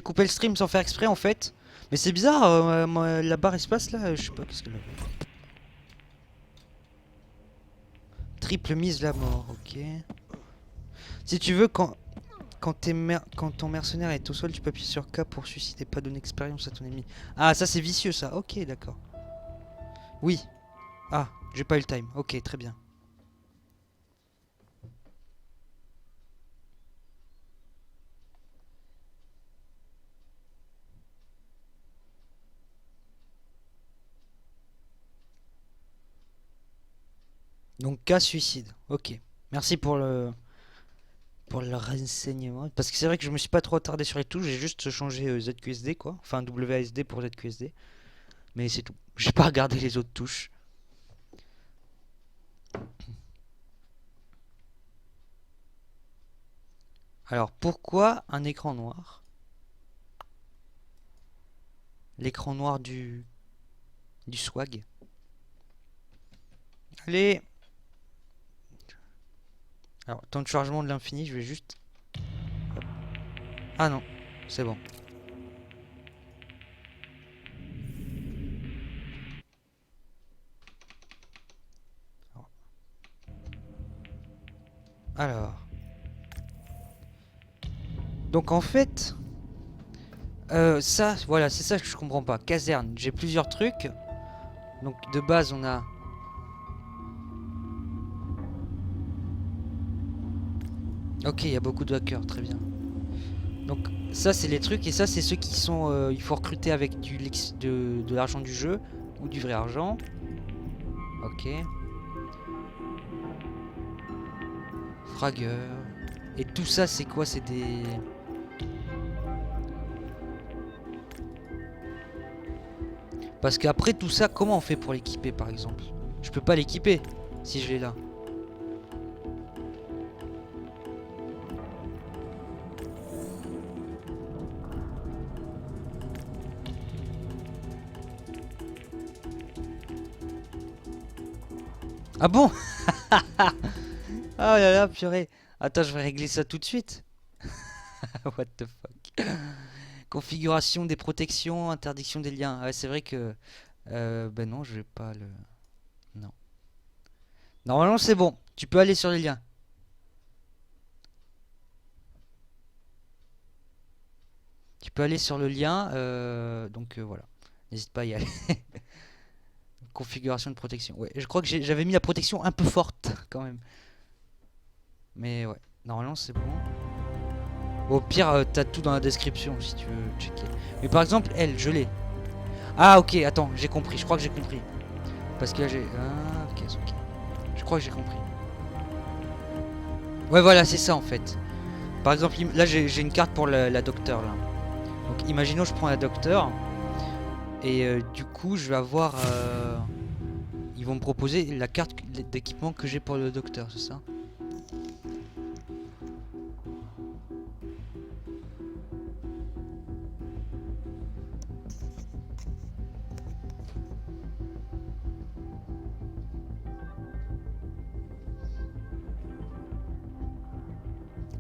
coupé le stream sans faire exprès en fait. Mais c'est bizarre, la barre espace là, je sais pas qu'est-ce que... Triple mise la mort, ok. Si tu veux, quand ton mercenaire est au sol, tu peux appuyer sur K pour susciter pas donner expérience à ton ennemi. Ah, ça c'est vicieux ça, ok, d'accord. Oui. Ah, j'ai pas eu le time, ok, très bien. Donc K suicide, ok. Merci pour le renseignement. Parce que c'est vrai que je me suis pas trop attardé sur les touches, j'ai juste changé ZQSD quoi. Enfin WASD pour ZQSD. Mais c'est tout. J'ai pas regardé les autres touches. Alors pourquoi un écran noir? L'écran noir du swag. Allez. Alors temps de chargement de l'infini, je vais juste... Hop. Ah non, c'est bon. Alors. Donc en fait... ça, voilà, c'est ça que je comprends pas. Caserne, j'ai plusieurs trucs. Donc de base on a... Ok, il y a beaucoup de hackers, très bien. Donc ça c'est les trucs et ça c'est ceux qui sont... il faut recruter avec de l'argent du jeu ou du vrai argent. Ok. Fragueur. Et tout ça c'est quoi? C'est des... Parce qu'après tout ça, comment on fait pour l'équiper par exemple? Je peux pas l'équiper si je l'ai là. Ah bon? Ah là là, purée. Attends, je vais régler ça tout de suite. What the fuck. Configuration des protections, interdiction des liens. Ouais, c'est vrai que... ben non, je vais pas le... Non. Normalement, c'est bon. Tu peux aller sur les liens. Tu peux aller sur le lien. Donc voilà. N'hésite pas à y aller. Configuration de protection. Ouais, je crois que j'avais mis la protection un peu forte quand même. Mais ouais. Normalement, c'est bon. Au pire, t'as tout dans la description si tu veux checker. Mais par exemple, elle, je l'ai. Ah, ok, attends, j'ai compris. Je crois que j'ai compris. Parce que là, j'ai... Ah, ok, ok. Je crois que j'ai compris. Ouais, voilà, c'est ça en fait. Par exemple, là, j'ai une carte pour la docteur là. Donc, imaginons, je prends la docteur. Et du coup, je vais avoir... ils vont me proposer la carte d'équipement que j'ai pour le docteur, c'est ça?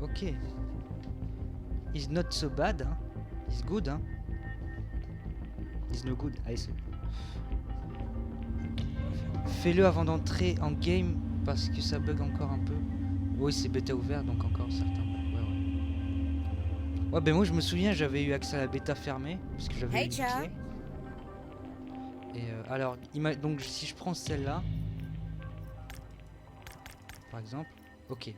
Ok. Is not so bad, hein. Is good, hein. Is no good. Allez, c'est... Fais-le avant d'entrer en game parce que ça bug encore un peu. Oui, c'est bêta ouvert donc encore certains bugs. Ouais, ouais. Ouais, ben moi je me souviens, j'avais eu accès à la bêta fermée parce que j'avais une clé. Et alors, donc si je prends celle-là, par exemple, ok.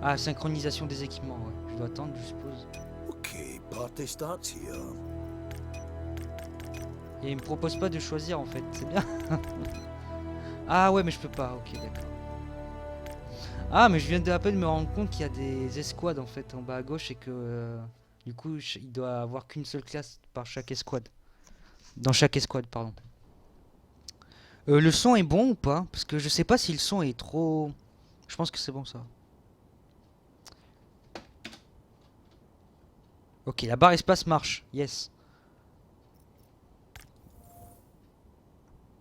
Ah, synchronisation des équipements, ouais. Je dois attendre, je suppose. Okay, party starts here. Et il me propose pas de choisir en fait, c'est bien. Ah ouais, mais je peux pas, ok, d'accord. Ah, mais je viens à peine de me rendre compte qu'il y a des escouades en fait en bas à gauche et que du coup, il doit avoir qu'une seule classe par chaque escouade. Dans chaque escouade, pardon. Le son est bon ou pas? Parce que je sais pas si le son est trop... Je pense que c'est bon ça. Ok, la barre espace marche. Yes.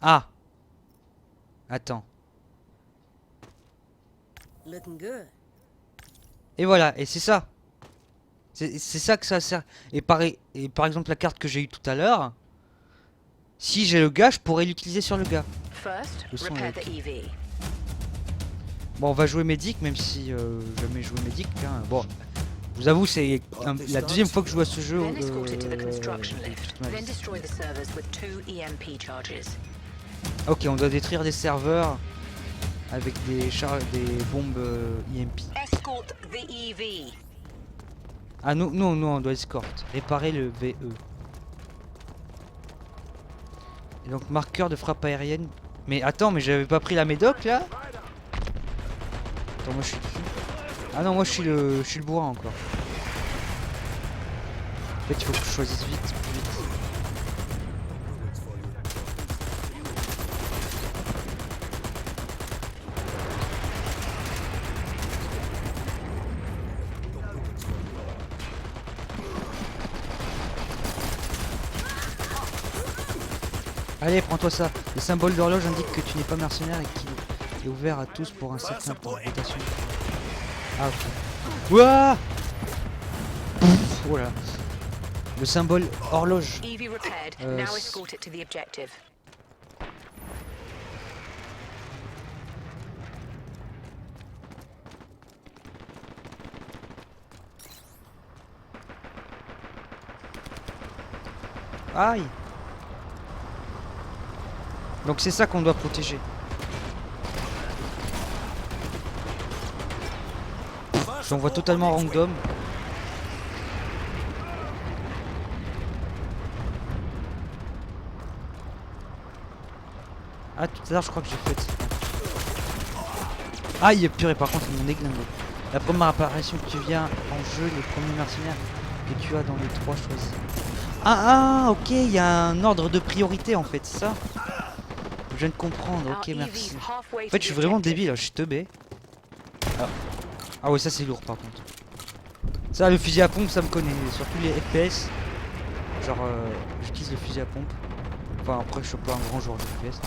Ah. Attends. Looking good. Et voilà, et c'est ça. C'est ça que ça sert. Et par exemple la carte que j'ai eue tout à l'heure, si j'ai le gars, je pourrais l'utiliser sur le gars. First, Le son repair est the EV. Bon, on va jouer médic, même si jamais joué médic. Hein. Bon, je vous avoue, c'est la deuxième fois que je joue à ce jeu. Then escort it to the construction j'ai lift. toute ma Then vie. destroy the servers with 2 EMP charges. Ok, on doit détruire des serveurs avec des bombes EMP. Escort the EV. Ah non, non, non, on doit escort. Réparer le VE. Et donc marqueur de frappe aérienne. Mais attends, mais j'avais pas pris la médoc là. Attends, moi je suis qui? Ah non, moi je suis le bourrin encore. En fait, il faut que je choisisse vite, plus vite. Allez, prends-toi ça. Le symbole d'horloge indique que tu n'es pas mercenaire et qu'il est ouvert à tous pour un certain temps de rotation. Ah ok. Ouah. Oh là. Le symbole horloge. EV repaired. Now escort it to the objective. Aïe. Donc c'est ça qu'on doit protéger. J'envoie totalement random. Ah, tout à l'heure je crois que j'ai fait. Aïe, purée, par contre mon églingue. La première apparition que tu viens en jeu, les premiers mercenaires que tu as dans les 3 choisis. Ah, ok, il y a un ordre de priorité en fait, c'est ça? Je viens de comprendre, ok, merci. En fait, je suis vraiment débile, je suis teubé. Ah ouais, ça c'est lourd par contre. Ça, le fusil à pompe, ça me connaît, surtout les FPS. Genre, j'utilise le fusil à pompe. Enfin, après, je suis pas un grand joueur de FPS.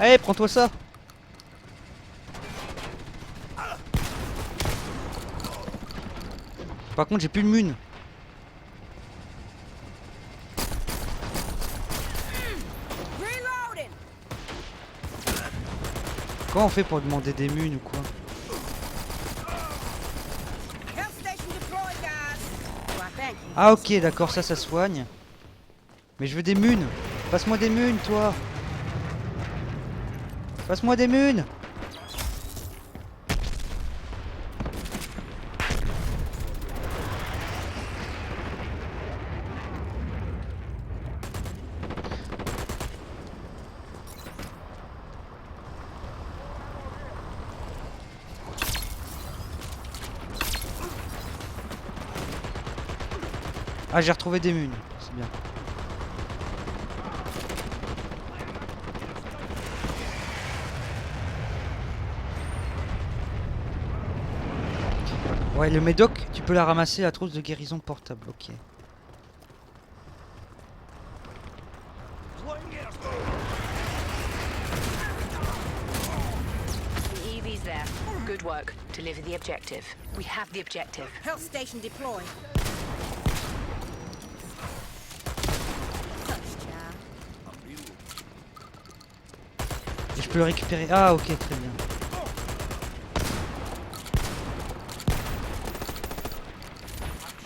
Allez, prends-toi ça. Par contre, j'ai plus de mun. Comment on fait pour demander des mun ou quoi? Ah ok, d'accord, ça soigne. Mais je veux des mun. Passe-moi des mun, toi. Passe-moi des mun. Ah, j'ai retrouvé des mun, c'est bien. Ouais, le médoc, tu peux la ramasser, la trousse de guérison portable, ok. The EV's there. Good work. Deliver the objective. We have the objective. Health station deployed. Et je peux le récupérer. Ah ok, très bien.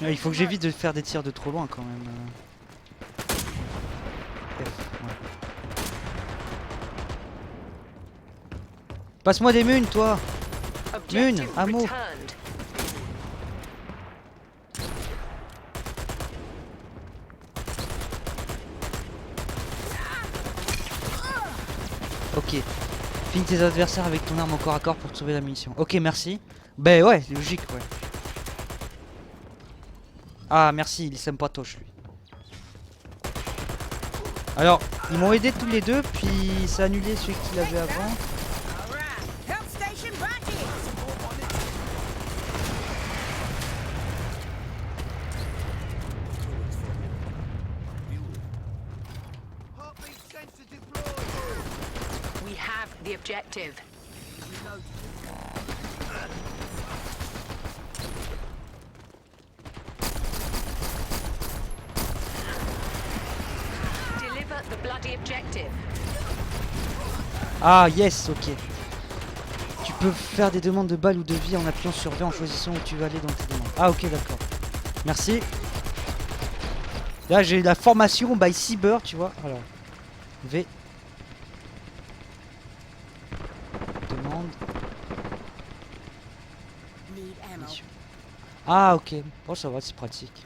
Ouais, il faut que j'évite de faire des tirs de trop loin quand même. F, ouais. Passe-moi des munes, toi. Objective ammo. returned. Ok. Finis tes adversaires avec ton arme au corps à corps pour te sauver la munition. Ok, merci. Ben ouais, logique, ouais. Ah, merci, il s'aime pas toche, lui. Alors, ils m'ont aidé tous les deux, puis ça a annulé celui qu'il avait avant. Help station budget. We have the objective. Deliver the bloody objective. Ah yes, ok. Tu peux faire des demandes de balles ou de vie en appuyant sur V en choisissant où tu vas aller dans tes demandes. Ah ok, d'accord. Merci. Là j'ai la formation by Cyber, tu vois. Alors, V. Demande. Need ammo. Mission. Ah ok. Bon ça va, c'est pratique.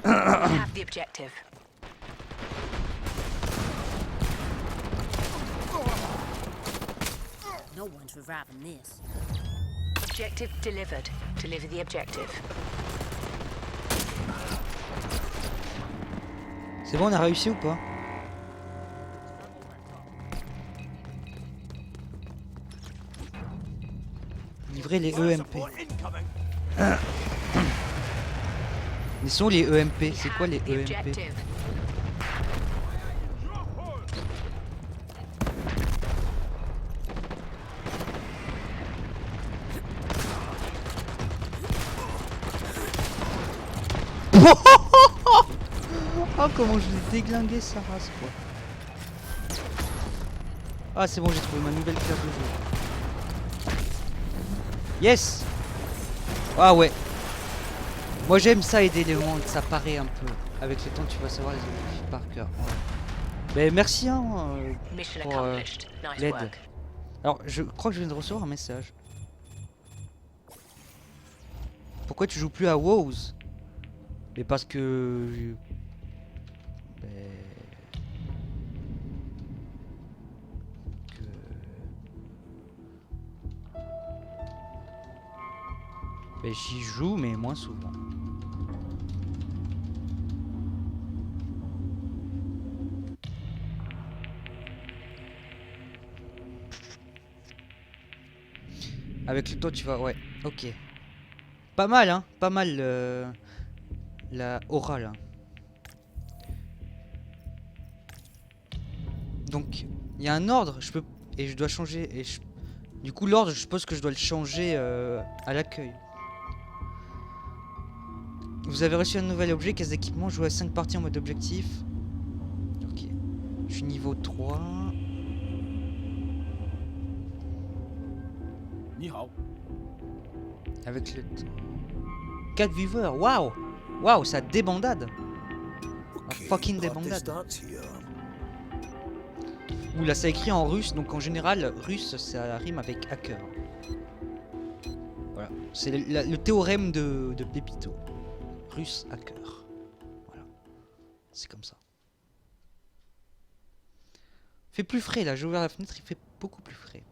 We have the objective. No one's reviving this. Objective delivered. Deliver the objective. C'est bon, on a réussi ou pas? Livrer les EMP. Ils sont les EMP. We C'est quoi have les the EMP? objective. Oh comment je l'ai déglingué sa race quoi. Ah c'est bon, j'ai trouvé ma nouvelle classe de jeu. Yes. Ah ouais. Moi j'aime ça, aider les mondes, ça paraît un peu. Avec le temps tu vas savoir les objectifs par cœur. Ouais. Mais merci hein, Mission pour accomplished. Nice l'aide. work. Alors je crois que je viens de recevoir un message. Pourquoi tu joues plus à WoW? Mais parce que... Ben... que... Ben j'y joue mais moins souvent. Avec le temps tu vas... Ouais, ok. Pas mal hein, pas mal la aura là. Donc il y a un ordre, je peux... Et je dois changer... Du coup l'ordre je suppose que je dois le changer à l'accueil. Vous avez reçu un nouvel objet, caisse d'équipement, jouez à 5 parties en mode objectif. Ok. Je suis niveau 3. Avec le... 4 viveurs, waouh. Waouh, ça débandade. Fucking party débandade. starts here. Ouh là c'est écrit en russe, donc en général russe ça rime avec hacker. Voilà, c'est le théorème de Pépito. Russe hacker. Voilà, c'est comme ça. Il fait plus frais là, j'ai ouvert la fenêtre, il fait beaucoup plus frais.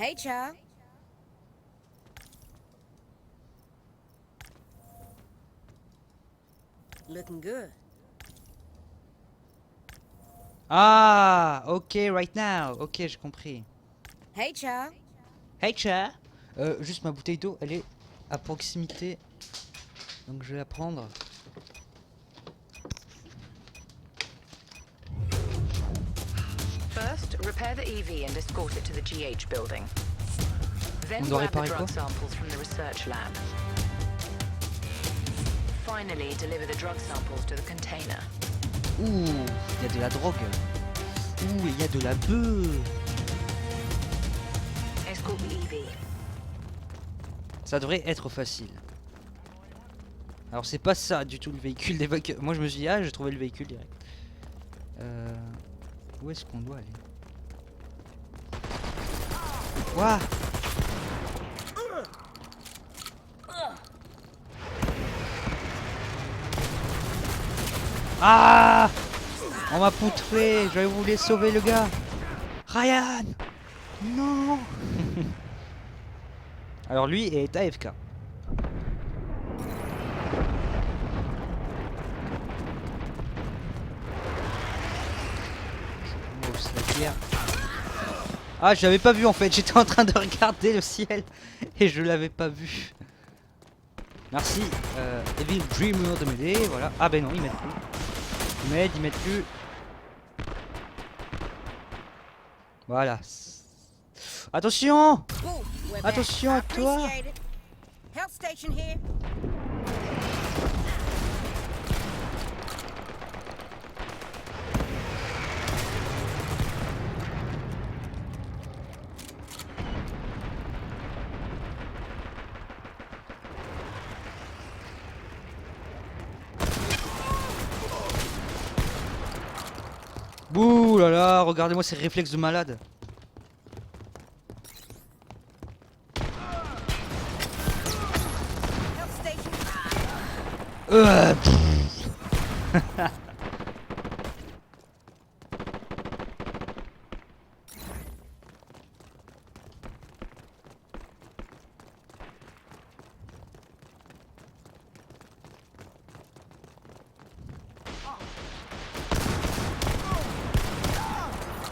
Hey, child. Looking good. Ah, ok, right now. Ok, j'ai compris. Hey, child. Hey, chat. Juste ma bouteille d'eau, elle est à proximité. Donc je vais la prendre. First, repair the EV and escort it to the GH building. Then On doit grab the réparer drug quoi? samples from the research lab. Finally, deliver the drug samples to the container. Ouh, il y a de la drogue. Ouh, il y a de la bœuf. Escort the EV. Ça devrait être facile. Alors c'est pas ça du tout le véhicule d'évacuation. Moi je me suis dit ah j'ai trouvé le véhicule direct. Où est-ce qu'on doit aller? Ouah. Ah. On m'a poutré, j'avais voulu sauver le gars. Ryan. Non. Alors lui est AFK. Oh, c'est la guerre. Ah, je l'avais pas vu en fait, j'étais en train de regarder le ciel et je l'avais pas vu. Merci Evil Dreamer de m'aider, voilà. Ah ben non, il m'aide plus. Il m'aide plus. Voilà. Attention! Ooh, we're back. Attention à I toi. appreciate it. Health station here. Bouh là là, regardez-moi ces réflexes de malade. Health station.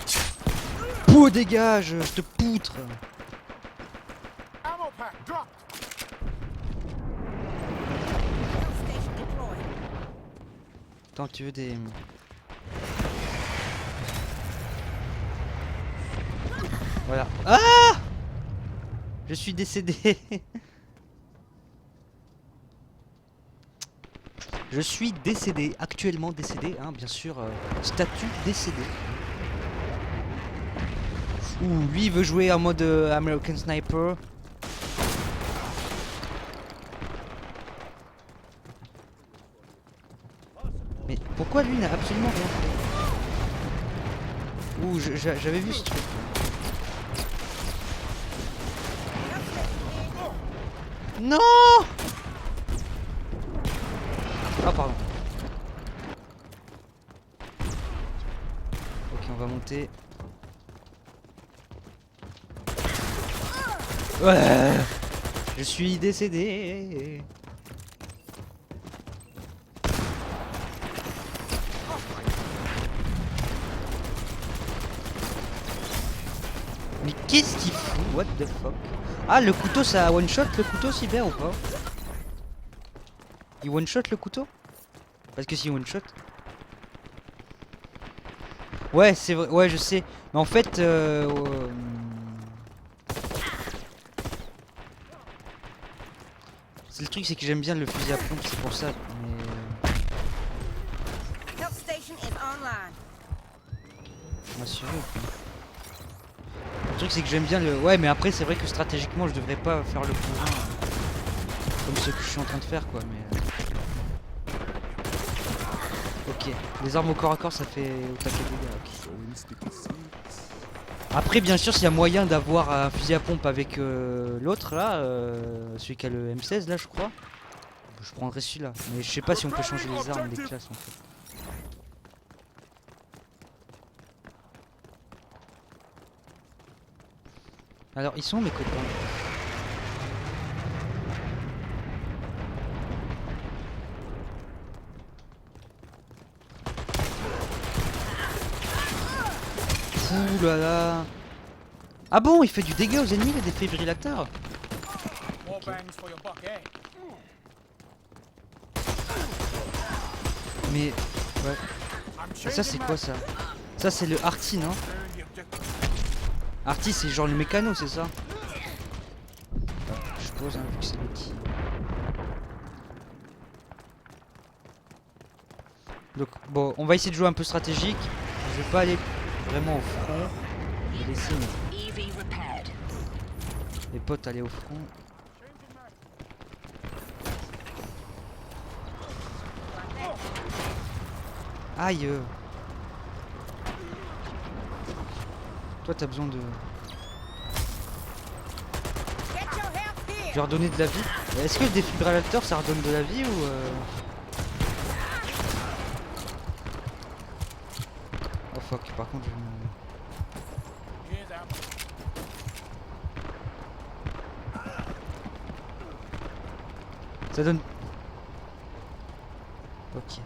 Pff. Pouh, dégage, je te poutre. Health station deployed. Attends, tu veux des... Voilà. Ah! Je suis décédé. Je suis décédé, actuellement décédé, hein, bien sûr, statut décédé. Ouh, lui il veut jouer en mode American Sniper. Mais pourquoi lui n'a absolument rien fait? Ouh, j'avais vu ce truc. Non! Ah pardon. Ok, on va monter. Ouais, je suis décédé. Mais qu'est-ce qu'il fout? What the fuck? Ah, le couteau ça one shot le couteau cyber ou pas? Il one shot le couteau? Parce que si one shot. Ouais, c'est vrai, ouais, je sais. Mais en fait, c'est le truc, c'est que j'aime bien le fusil à pompe, c'est pour ça. Mais Health station is online. m'assurer. Le truc, c'est que j'aime bien le. Ouais, mais après, c'est vrai que stratégiquement, je devrais pas faire le cousin comme ce que je suis en train de faire, quoi. Mais ok, les armes au corps à corps, ça fait au taquet de dégâts. Ok. Après, bien sûr, s'il y a moyen d'avoir un fusil à pompe avec l'autre là, celui qui a le M16 là, je crois, je prendrais celui-là. Mais je sais pas si on peut changer les armes, les classes en fait. Alors, ils sont mes copains. Ouh là là. Ah bon, il fait du dégât aux ennemis le défibrillateur. Mais ouais. Et ça c'est quoi ça? Ça c'est le Arty, non? Arty c'est genre le mécano, c'est ça? Je suppose, hein, vu que c'est le qui. Donc bon, on va essayer de jouer un peu stratégique. Je vais pas aller vraiment au front. Je vais laisser mes potes aller au front. Aïe. Toi t'as besoin de... Get your health Je here. vais redonner de la vie. Est-ce que le défibrillateur ça redonne de la vie ou fuck, par contre je... Ça donne... Ok.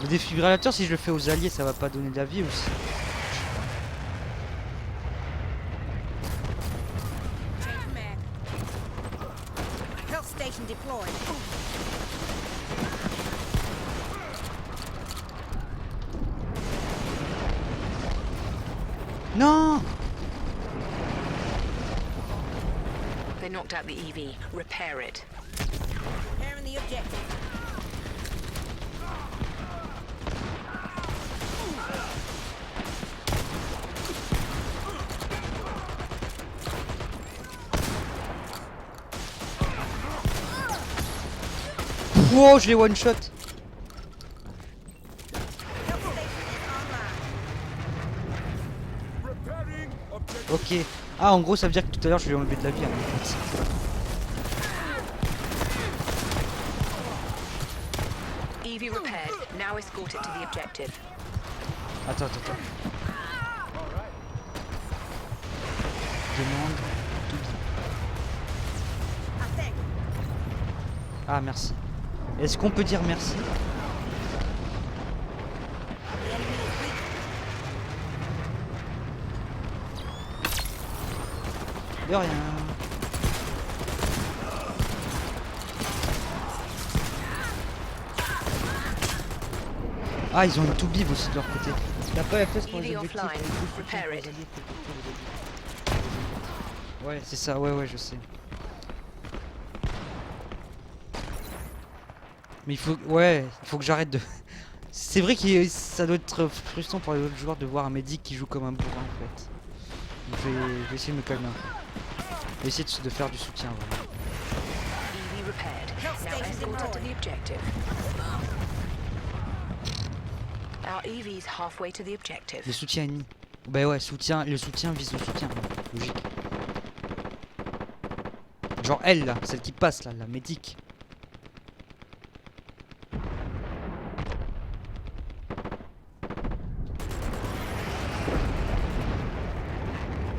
Le défibrillateur, si je le fais aux alliés, ça va pas donner de la vie aussi. Change mag. Health station deployed. Non! They knocked out the EV. Repair it. Repairing the objective. Wow, je l'ai one shot! Health station is online. Ok. Ah, en gros, ça veut dire que tout à l'heure je lui ai enlevé de la vie. Hein, en fait. EV repaired. Now escort it to the objective. Attends. Demande. I think. Ah, merci. Est-ce qu'on peut dire merci? The enemy is weak. De rien. Ah, ils ont une to-bib aussi de leur côté. T'as pas FPS pour les EV objectifs. offline. t'as une touche Repair pour les it. alliés, faut toucher les alliés. Ouais, c'est ça, ouais, je sais. Mais il faut que j'arrête de... C'est vrai que ça doit être frustrant pour les autres joueurs de voir un médic qui joue comme un bourrin en fait. Donc je vais essayer de me calmer un peu. Je vais essayer de faire du soutien. Voilà. EV repaired. Now escort it to the objective. Our EV's halfway to the objective. Le soutien ennemi. Bah ouais, le soutien vise le soutien. Logique. Genre elle là, celle qui passe là, la médic.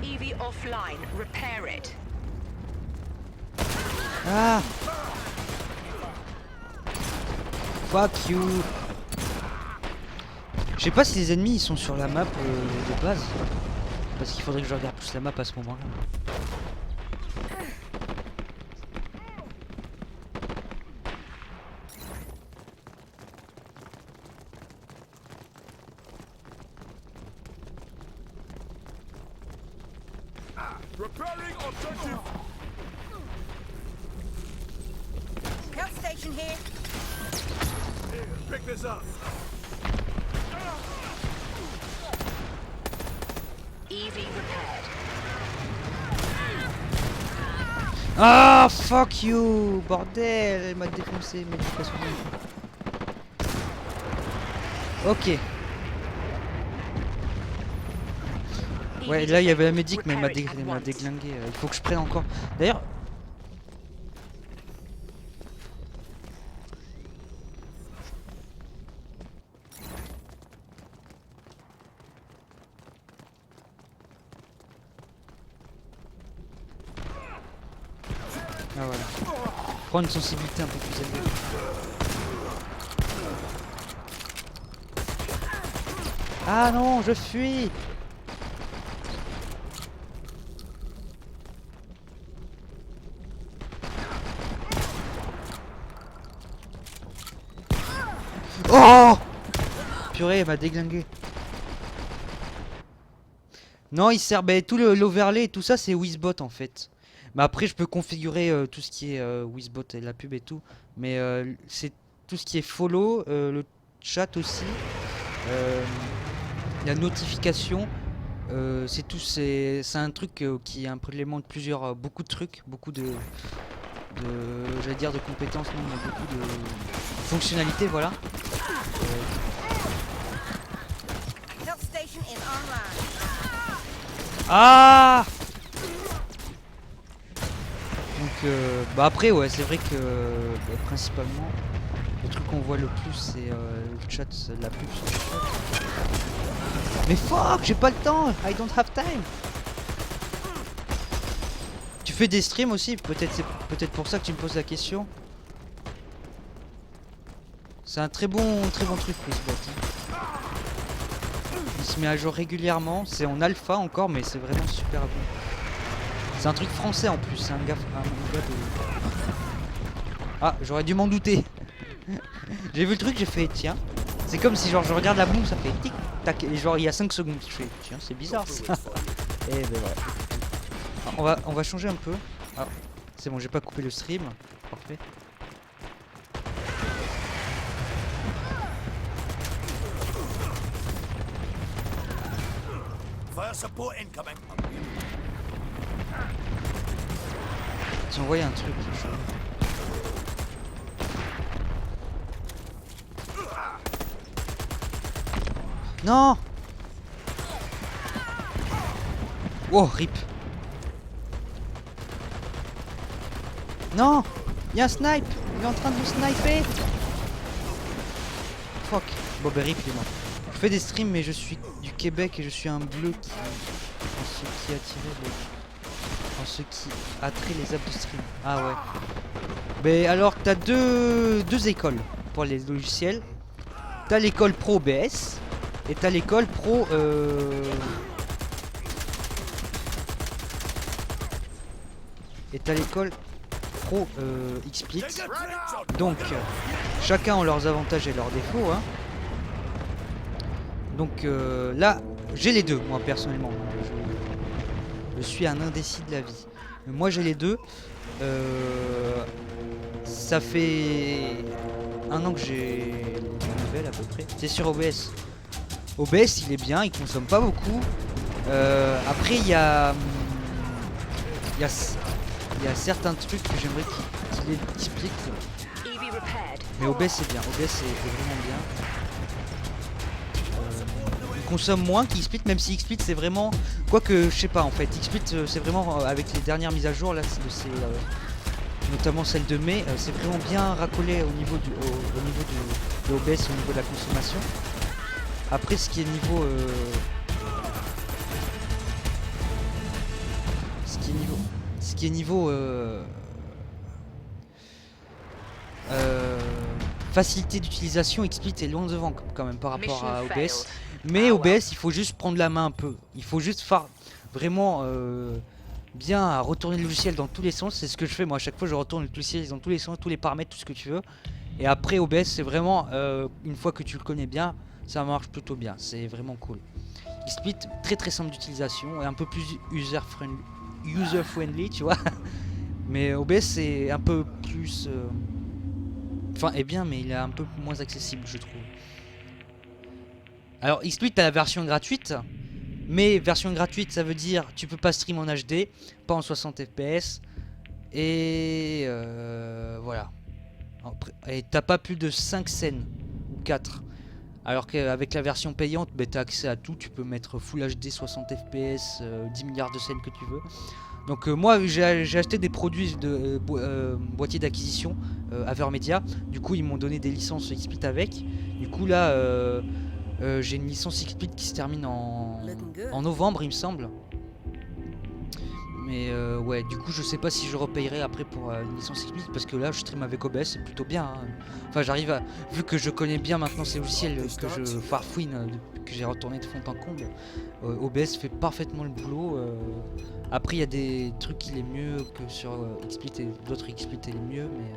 EV offline. Repair it. Ah! Fuck you! Je sais pas si les ennemis ils sont sur la map de base. Parce qu'il faudrait que je regarde plus la map à ce moment-là. Repairing objective. Health station here. Here, pick this up. EV repaired. Ah, fuck you! Bordel, elle m'a défoncé, mais j'ai pas souvenu. Ok. Ouais, là il y avait la médic, mais elle m'a déglingué. Il faut que je prenne encore. D'ailleurs. Ah voilà. Prendre une sensibilité un peu plus élevée. Ah non, je fuis! Oh! Purée, elle m'a déglingué. Non, il sert, bah, tout l'overlay et tout ça, c'est Wizbot en fait. Mais après, je peux configurer tout ce qui est Wizbot et la pub et tout. Mais c'est tout ce qui est follow, le chat aussi, la notification. C'est tout, c'est un truc qui implémente beaucoup de trucs, beaucoup j'allais dire de compétences, non, mais beaucoup de fonctionnalités, voilà. Health station is online. Ah! Donc bah après ouais, c'est vrai que principalement truc qu'on voit le plus, c'est le chat, la pub sur le chat. Mais fuck, j'ai pas le temps, I don't have time. Tu fais des streams aussi, peut-être c'est peut-être pour ça que tu me poses la question. C'est un très bon truc, Chris. Il se met à jour régulièrement, c'est en alpha encore, mais c'est vraiment super bon. C'est un truc français en plus, c'est un gars de... Ah, j'aurais dû m'en douter. J'ai vu le truc, j'ai fait tiens. C'est comme si genre je regarde la boum, ça fait tic tac, et genre il y a 5 secondes, je fais tiens, c'est bizarre ça. Et ben voilà. On va changer un peu. Ah, c'est bon, j'ai pas coupé le stream. Parfait. Fire support incoming. J'ai envoyé un truc. Non. Oh, rip. Non. Il y a un snipe. Il est en train de nous sniper. Fuck. Bon, ben rip, il est mort. Je fais des streams, mais je suis du Québec et je suis un bleu qui... En ce qui attirait les... En ce qui attrait les apps de stream. Ah ouais. Mais alors, t'as deux écoles pour les logiciels. T'as l'école pro OBS. Et t'as l'école pro Et t'as l'école pro XSplit. Donc chacun ont leurs avantages et leurs défauts hein. Donc là j'ai les deux moi personnellement. Je suis un indécis de la vie. Mais moi j'ai les deux. Ça fait un an que j'ai les nouvelles à peu près. C'est sur OBS. OBS il est bien, il consomme pas beaucoup. Après il y a certains trucs que j'aimerais qu'il explique. Mais OBS c'est bien, OBS c'est vraiment bien. Il consomme moins qu'XSplit, même si XSplit c'est vraiment... Quoique je sais pas en fait, XSplit c'est vraiment avec les dernières mises à jour là, notamment celle de mai, c'est vraiment bien racolé au niveau de OBS, au niveau de la consommation. Après ce qui est niveau facilité d'utilisation, XSplit est loin devant quand même par rapport à OBS. Mais OBS il faut juste prendre la main un peu. Il faut juste faire vraiment bien à retourner le logiciel dans tous les sens. C'est ce que je fais moi à chaque fois, je retourne le logiciel dans tous les sens, tous les paramètres, tout ce que tu veux. Et après OBS c'est vraiment une fois que tu le connais bien, ça marche plutôt bien, c'est vraiment cool. XSplit très simple d'utilisation et un peu plus user friendly tu vois. Mais OBS c'est un peu plus enfin est bien mais il est un peu moins accessible je trouve. Alors XSplit t'as la version gratuite, mais version gratuite ça veut dire tu peux pas stream en HD, pas en 60 fps et voilà. Et t'as pas plus de 5 scènes ou 4. Alors qu'avec la version payante, bah, tu as accès à tout, tu peux mettre Full HD, 60 fps, 10 milliards de scènes que tu veux. Donc moi j'ai acheté des produits de boîtier d'acquisition Avermedia. Du coup ils m'ont donné des licences XSplit avec. Du coup là j'ai une licence XSplit qui se termine en novembre il me semble. Mais ouais, du coup je sais pas si je repayerai après pour une licence XSplit parce que là je stream avec OBS, c'est plutôt bien hein. Enfin j'arrive à, vu que je connais bien maintenant ces logiciels que je farfouine, que j'ai retourné de fond en comble, OBS fait parfaitement le boulot. Après il y a des trucs qui est mieux que sur XSplit et d'autres XSplit est mieux, mais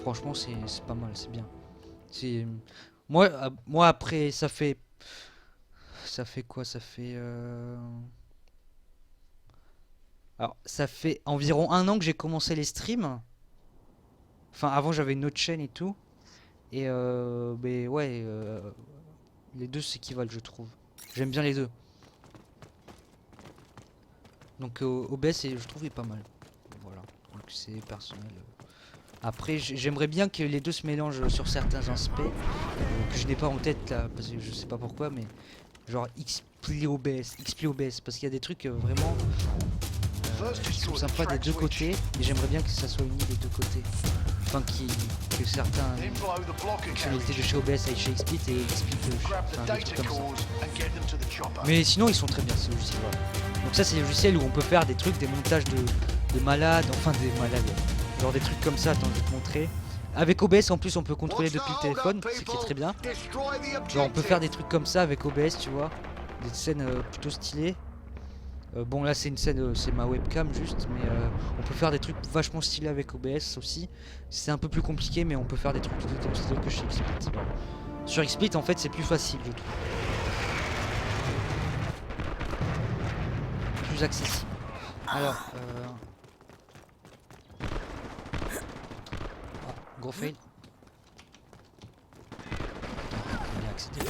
franchement c'est pas mal, c'est bien. Moi après ça fait quoi, ça fait alors ça fait environ un an que j'ai commencé les streams. Enfin avant j'avais une autre chaîne et tout. Et mais ouais les deux s'équivalent je trouve. J'aime bien les deux. Donc OBS je trouve est pas mal. Voilà. Donc c'est personnel. Après j'aimerais bien que les deux se mélangent sur certains aspects. Que je n'ai pas en tête là. Parce que je sais pas pourquoi mais. Genre XSplit OBS. Parce qu'il y a des trucs vraiment. Qui sont sympas des deux côtés et j'aimerais bien que ça soit uni des deux côtés. enfin que certains Inflow the blocker fonctionnalités de carriage. chez OBS aillent chez XSplit et XSplit Grab the enfin, des data trucs comme ça. cores and get them to the chopper. Mais sinon ils sont très bien ces logiciels. Voilà. Donc ça c'est les logiciels où on peut faire des trucs, des montages de malades, enfin des malades. Genre des trucs comme ça, attends je vais te montrer. Avec OBS en plus on peut contrôler What's the depuis le hold téléphone, up, ce qui est people? très bien. Destroy the Genre on peut faire des objective. trucs comme ça avec OBS tu vois. Des scènes plutôt stylées. Bon là c'est une scène, c'est ma webcam juste, mais on peut faire des trucs vachement stylés avec OBS aussi. C'est un peu plus compliqué mais on peut faire des trucs tout aussi stylés que chez XSplit. Voilà. Sur XSplit en fait c'est plus facile je trouve. Plus accessible. Alors ah, gros fail. On y a accédé.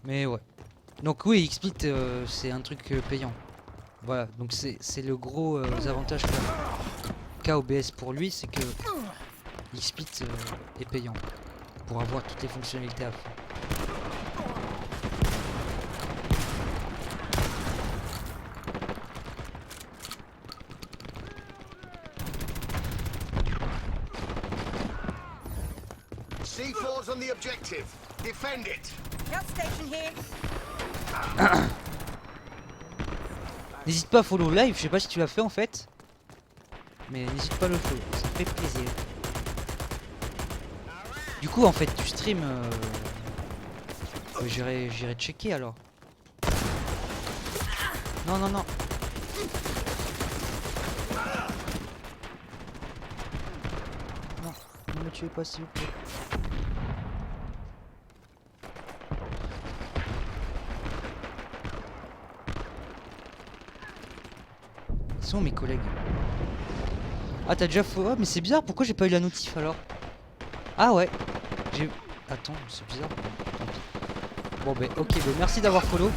Mais ouais. Donc oui, XSplit c'est un truc payant. Voilà, donc c'est le gros avantage qu'a OBS pour lui, c'est que XSplit est payant pour avoir toutes les fonctionnalités à fond. C4's on the objective. Defend it. Health station here. N'hésite pas à follow live, je sais pas si tu l'as fait en fait. Mais n'hésite pas à le follow, ça fait plaisir. Du coup en fait tu stream j'irai checker alors. Non non non. Non, ne me tuez pas s'il vous plaît. Ils sont mes collègues. Ah t'as déjà follow. Ah mais c'est bizarre, pourquoi j'ai pas eu la notif alors? Ah ouais. J'ai... Attends, c'est bizarre. Tant pis. Bon bah ok, bah, merci d'avoir follow.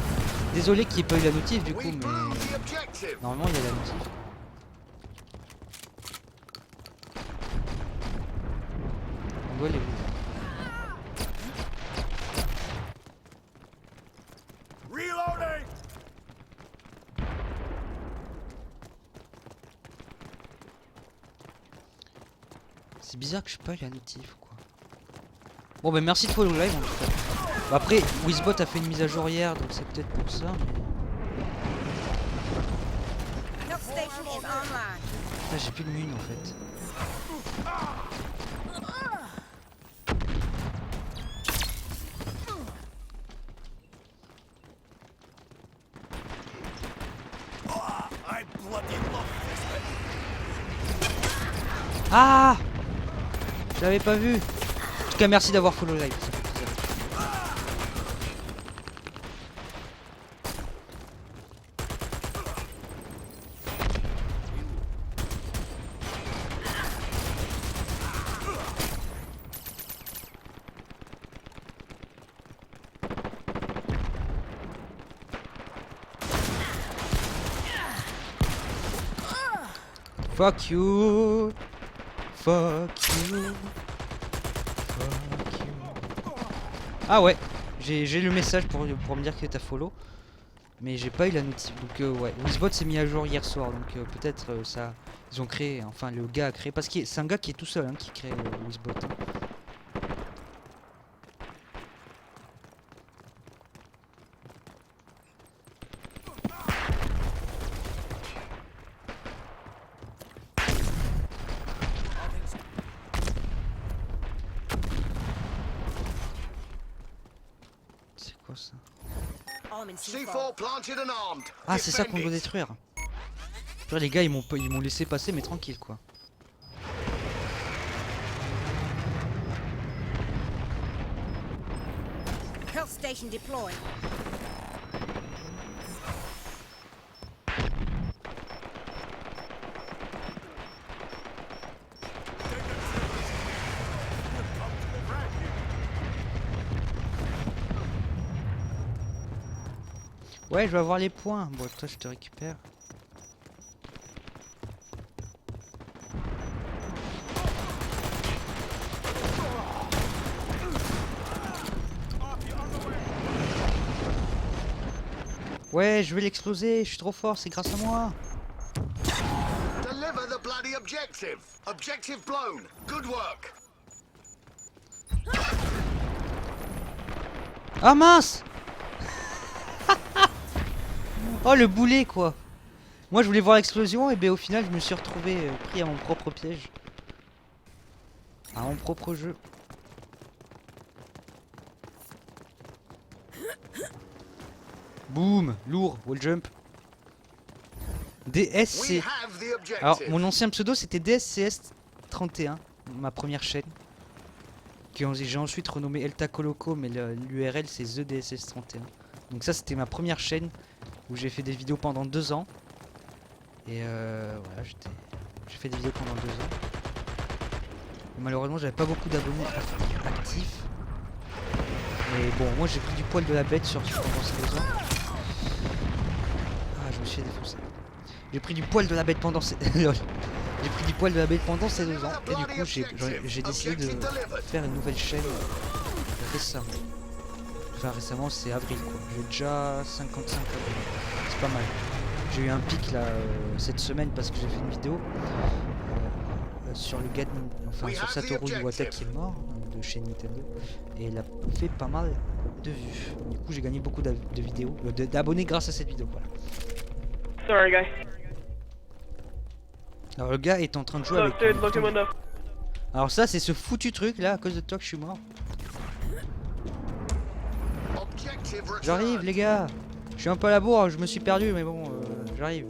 Désolé qu'il n'y ait pas eu la notif du coup, We mais blew the objective. normalement il y a la notif. On doit les voir. Reloading! C'est bizarre que je pas eu la notif quoi. Bon bah merci de follow live en tout cas. Bah, après Wizbot a fait une mise à jour hier donc c'est peut-être pour ça mais... Health station is online. Putain, j'ai plus de mine en fait. I bloody love this. Ah, je l'avais pas vu. En tout cas merci d'avoir follow live. Ça fait plaisir. Fuck you. Fuck you. Fuck you. Ah ouais, j'ai le message pour me dire que t'as follow. Mais j'ai pas eu la notif. Donc ouais, Wizbot s'est mis à jour hier soir. Donc peut-être ça. Ils ont créé, enfin le gars a créé. Parce que c'est un gars qui est tout seul hein, qui crée Wizbot. Hein. C'est quoi ça? Arm in C4. C4 planted and armed. Ah c'est ça qu'on Defend doit it. détruire. Purée, les gars ils m'ont laissé passer mais tranquille quoi. Health station deployed. Ouais je vais avoir les points. Bon toi je te récupère. Ouais, je vais l'exploser, je suis trop fort, c'est grâce à moi. Deliver the bloody objective. Objective blown. Good work. Ah mince. Oh le boulet quoi. Moi je voulais voir l'explosion et ben au final je me suis retrouvé pris à mon propre piège. À mon propre jeu. Boum, lourd, wall jump. We DSC. have the objective. Alors mon ancien pseudo c'était DSCS31, ma première chaîne. J'ai ensuite renommé Elta Coloco, mais l'URL c'est TheDSS31. Donc ça c'était ma première chaîne où j'ai fait des vidéos pendant 2 ans. Et voilà, j'ai fait des vidéos pendant 2 ans. Et malheureusement j'avais pas beaucoup d'abonnés actifs. Mais bon, moi j'ai pris du poil de la bête pendant ces 2 ans. Ah, je me suis défoncé. J'ai pris du poil de la bête pendant ces... Lol. J'ai pris du poil de la bête pendant ces 2 ans. Et du coup j'ai décidé de faire une nouvelle chaîne récemment. Enfin récemment c'est avril quoi. J'ai déjà 55 abonnés. C'est pas mal. J'ai eu un pic là cette semaine parce que j'ai fait une vidéo sur le gars sur Satoru Iwata qui est mort de chez Nintendo. Et il a fait pas mal de vues. Du coup j'ai gagné beaucoup de vidéos, d'abonnés grâce à cette vidéo. Voilà. Sorry, guy. Alors le gars est en train de jouer Look, avec... dude, look at window. Alors ça c'est ce foutu truc là, à cause de toi que je suis mort. Objective returned. J'arrive les gars. Je suis un peu à la bourre, je me suis perdu mais bon, j'arrive.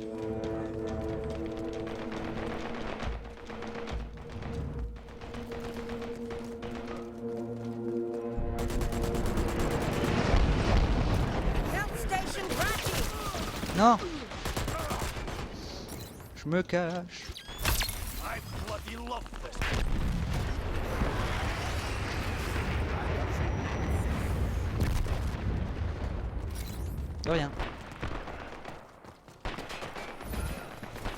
Health station Raji. Non. Je me cache. I bloody love this. De rien.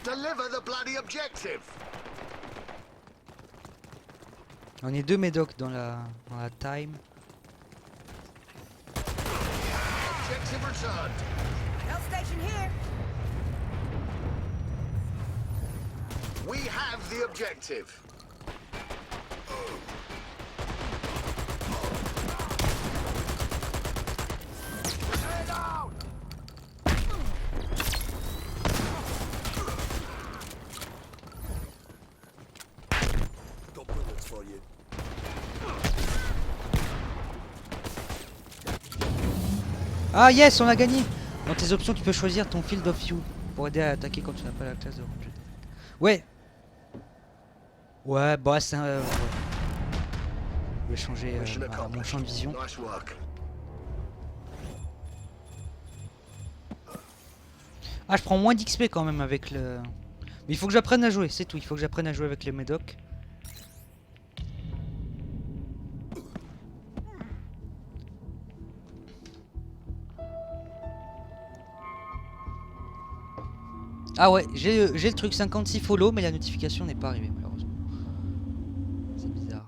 Deliver the bloody objective. On est 2 médocs dans la time. Objective returned. Health station here. We have the objective. Got bullets for you. Ah yes, on a gagné. Dans tes options, tu peux choisir ton field of view pour aider à attaquer quand tu n'as pas la classe de ranger. Ouais. Ouais, bah c'est un... ouais. Je vais changer Mission mon accomplished. champ de vision. Nice work. Ah, je prends moins d'XP quand même avec le... Mais il faut que j'apprenne à jouer, c'est tout. Il faut que j'apprenne à jouer avec les médocs. Ah ouais, j'ai le truc 56 follow, mais la notification n'est pas arrivée malheureusement. C'est bizarre.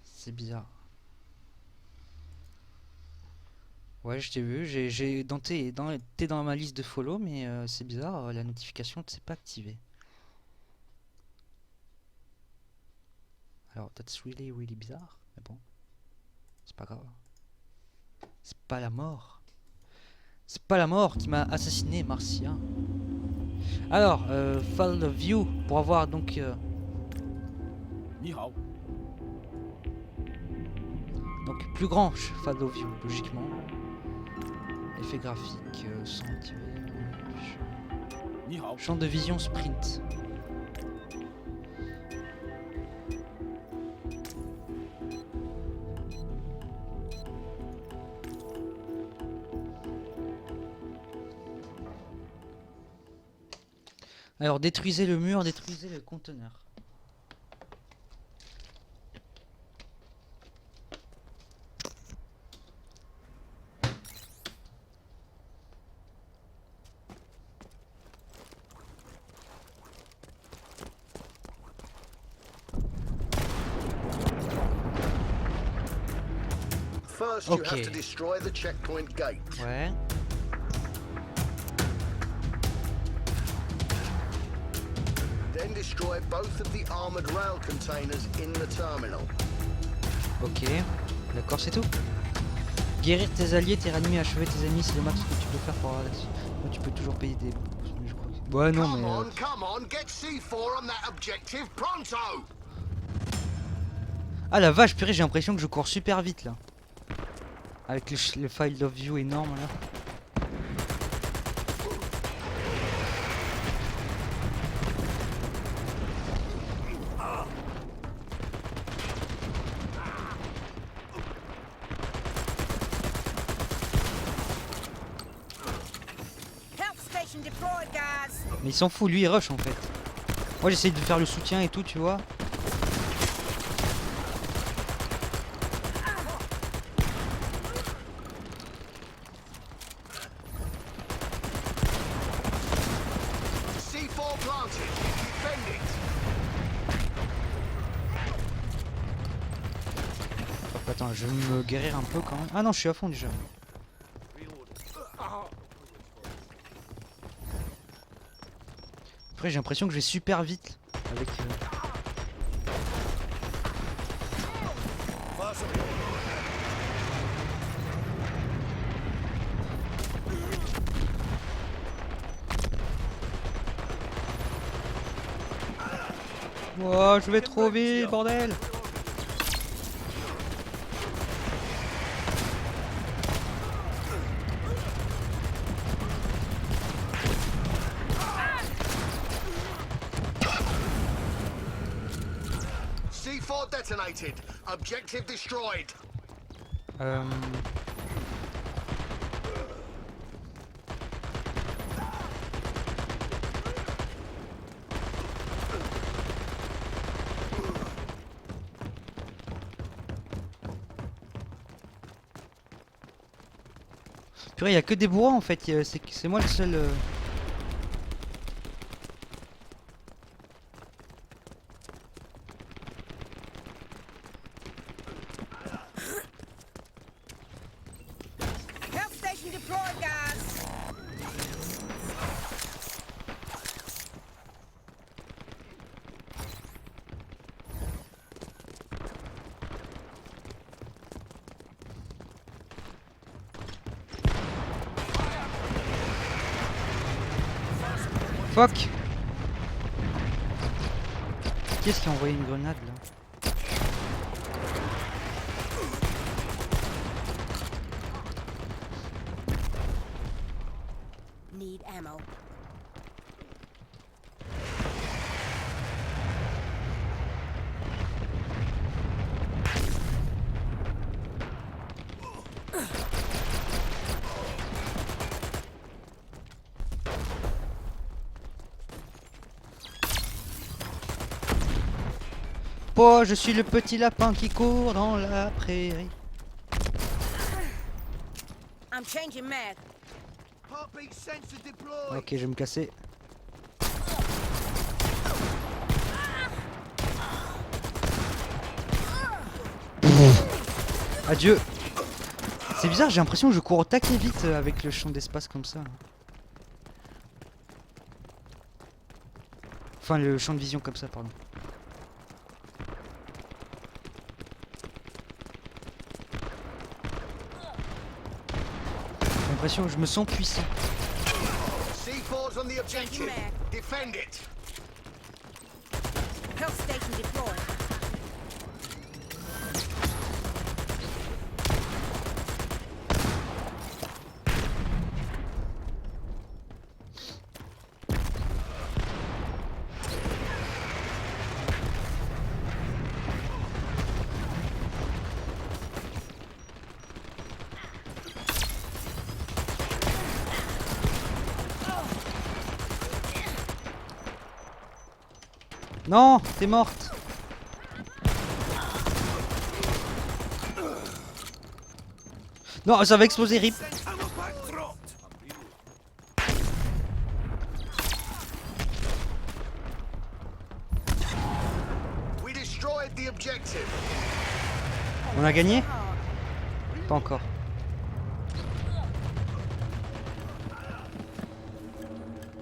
C'est bizarre. Ouais, je t'ai vu, t'es dans ma liste de follow, mais c'est bizarre, la notification ne s'est pas activée. Alors, that's really bizarre, mais bon. C'est pas grave. C'est pas la mort. C'est pas la mort qui m'a assassiné, Martien. Alors, Field of View, pour avoir donc... Ni hao. donc plus grand Field of View, logiquement. Effet graphique, sans activer. Ni hao. Champ de vision sprint. Alors détruisez le mur, détruisez le conteneur. First, you have Okay. to destroy the checkpoint gate. Ouais. Then destroy both of the armored rail containers in the terminal. Ok. D'accord, c'est tout. Guérir tes alliés, tes ennemis, achever tes ennemis, c'est le max que tu peux faire pour avoir là-dessus. Tu peux toujours payer des... Je crois que... Ouais, non, mais... Come on, get C4 on that objective pronto! Ah la vache, purée, j'ai l'impression que je cours super vite là. Avec le field of view énorme là. Help station deployed, guys. Mais il s'en fout, lui il rush en fait. Moi j'essaye de faire le soutien et tout, tu vois. C4 planted. Defend it. Hop, attends, je vais me guérir un peu quand même. Ah non, je suis à fond déjà. Après j'ai l'impression que je vais super vite avec... Oh, je vais trop vite, bordel! C4 detonated. Objective destroyed. Purée, y a que des bourrins en fait, c'est moi le seul... Help station deployed, guys. Fuck! Qui est-ce qui a envoyé une grenade là? Need ammo. Oh, je suis le petit lapin qui court dans la prairie. I'm changing mag. Heartbeat sensor deployed. Ok, je vais me casser. Adieu. C'est bizarre, j'ai l'impression que je cours au taquet vite avec le champ d'espace comme ça. Enfin, le champ de vision comme ça, pardon. J'ai l'impression que je me sens puissant. C4's on the objective. Defend it. Help station deployed. Non, t'es morte. Non, ça va exploser, rip. We destroyed the objective. On a gagné? Pas encore.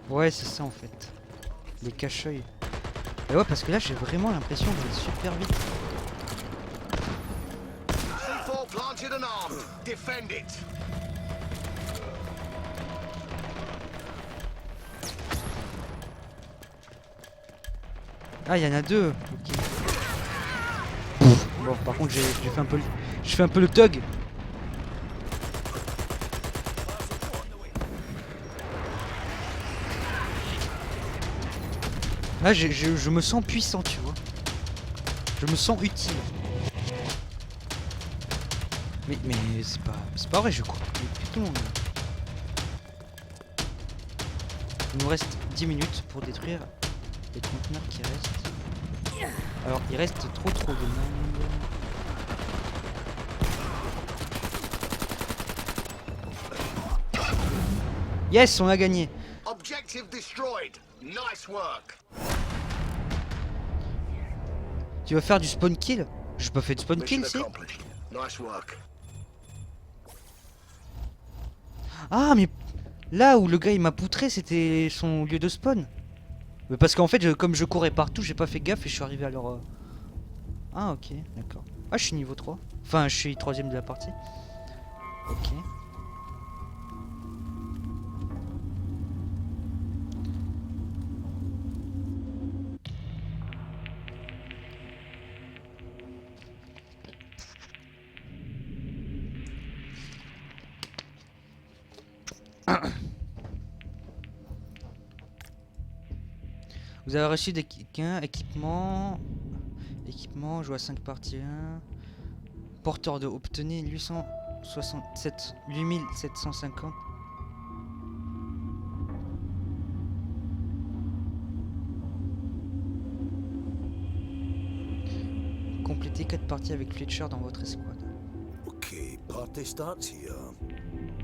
Ouais, c'est ça en fait. Les cache-œils. Et ouais, parce que là, j'ai vraiment l'impression d'aller super vite. C4 planted and armed. Defend it. Ah, il y en a deux. Ok. Bon, par contre, j'ai fait un peu le... Je fais un peu le thug. Là, je me sens puissant, tu vois. Je me sens utile. Mais c'est pas vrai, je cours depuis tout le monde. Il nous reste 10 minutes pour détruire les conteneurs qui restent. Alors, il reste trop de monde. Yes, on a gagné. Objective destroyed. Nice work. Tu vas faire du spawn kill? J'ai pas fait de spawn kill, Mission si? accomplished. Nice work. Ah, mais là où le gars il m'a poutré, c'était son lieu de spawn. Mais parce qu'en fait, comme je courais partout, j'ai pas fait gaffe et je suis arrivé à leur... Ah, ok, d'accord. Ah, je suis niveau 3. Enfin, je suis 3ème de la partie. Ok. Vous avez reçu des équipements. Équipement, joue à 5 parties 1. Porteur de obtenez 8750. Complétez 4 parties avec Fletcher dans votre escouade. Okay, party starts here.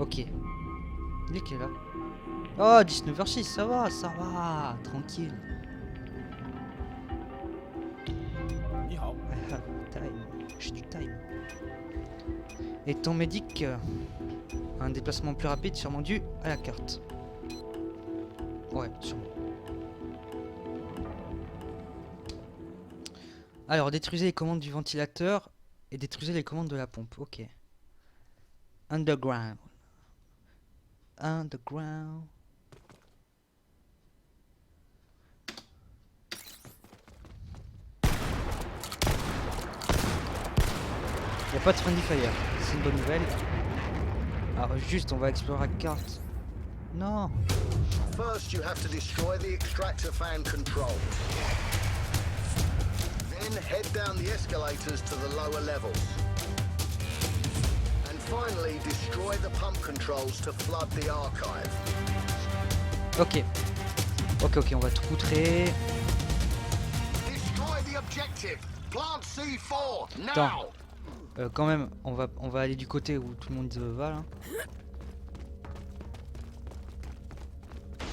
Ok. Il est quelle heure? Oh, 19h06, ça va, tranquille. Ni hao. I have time. J'ai du time. Et ton médic, un déplacement plus rapide, sûrement dû à la carte. Ouais, sûrement. Alors, détruisez les commandes du ventilateur et détruisez les commandes de la pompe. Ok. Underground. Underground. Y a pas de friendly fire, c'est une bonne nouvelle. Alors juste on va explorer la carte. Non. First, you have to destroy the extractor fan controls. Then head down the escalators to the lower levels. And finally, destroy the pump controls to flood the archive. Ok. Ok, on va tout poutrer. Destroy the objective. Plant C4 now. Attends. Quand même, on va aller du côté où tout le monde va là. Tu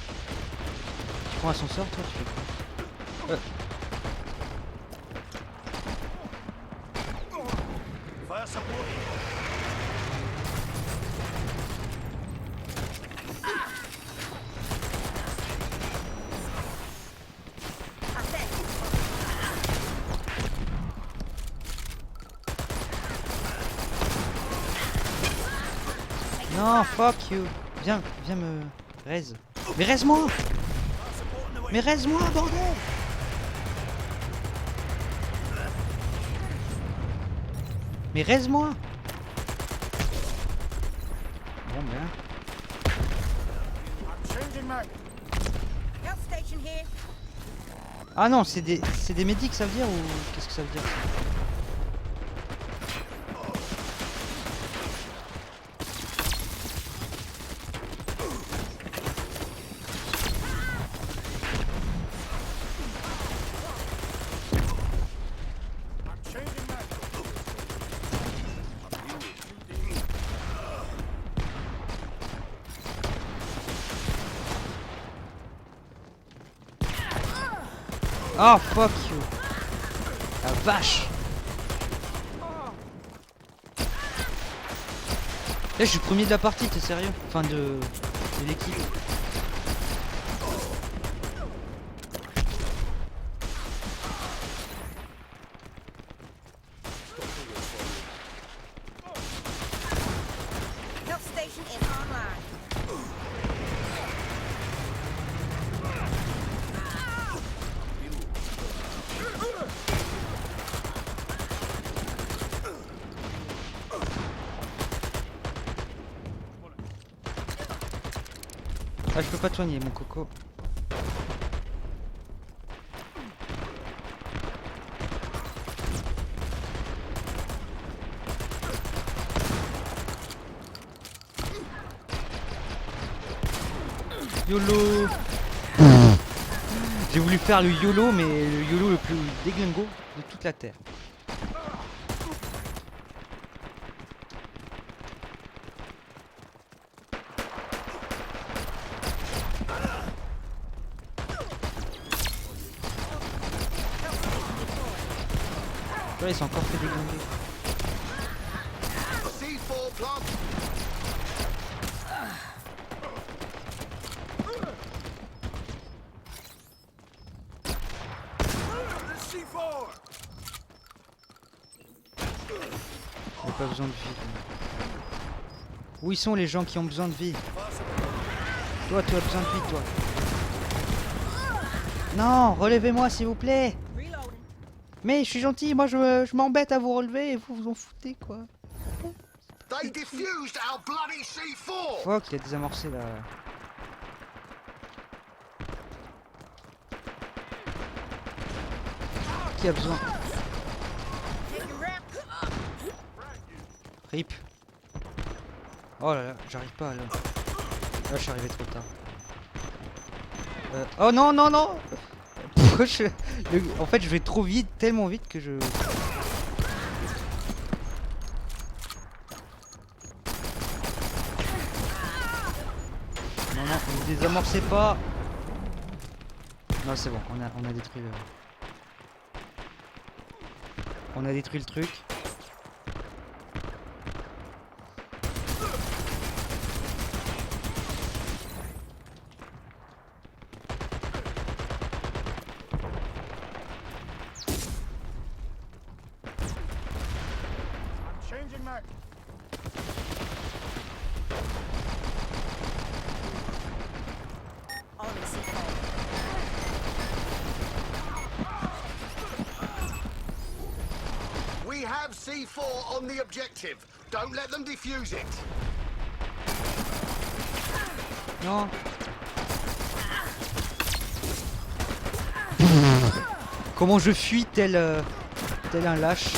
prends l'ascenseur toi, tu fais quoi? Fire support. Non, fuck you. Viens me raise. Mais raise-moi. Mais raise-moi, bordel. Mais raise-moi. Bon bien. Health station here. Ah non, c'est des médics ça veut dire ou qu'est-ce que ça veut dire ça? Oh fuck you. La vache. je suis premier de la partie, t'es sérieux? Enfin de l'équipe. Health station is online. Ah, je peux pas te soigner, mon coco. YOLO. J'ai voulu faire le YOLO, mais le YOLO le plus déglingo de toute la terre. Là, ils sont encore fait déglinguer. C4 plant. There's C4! J'ai pas besoin de vie. Où ils sont les gens qui ont besoin de vie? Toi, tu as besoin de vie, toi. Non, relevez-moi s'il vous plaît. Reloading. Mais je suis gentil, moi je m'embête à vous relever et vous vous en foutez quoi. They defused our bloody C4! Fuck, il a désamorcé là. Qui a besoin? Taking rep. RIP. Oh là là, j'arrive pas là. Là, je suis arrivé trop tard. Oh non, non, non. Pourquoi en fait, je vais trop vite, tellement vite que je... Non, non, ne désamorcez pas. Non, c'est bon, on a détruit le... On a détruit le truc. Changing mag. On the C4. We have C4 on the objective. Don't let them defuse it. Non. Comment je fuis tel un lâche.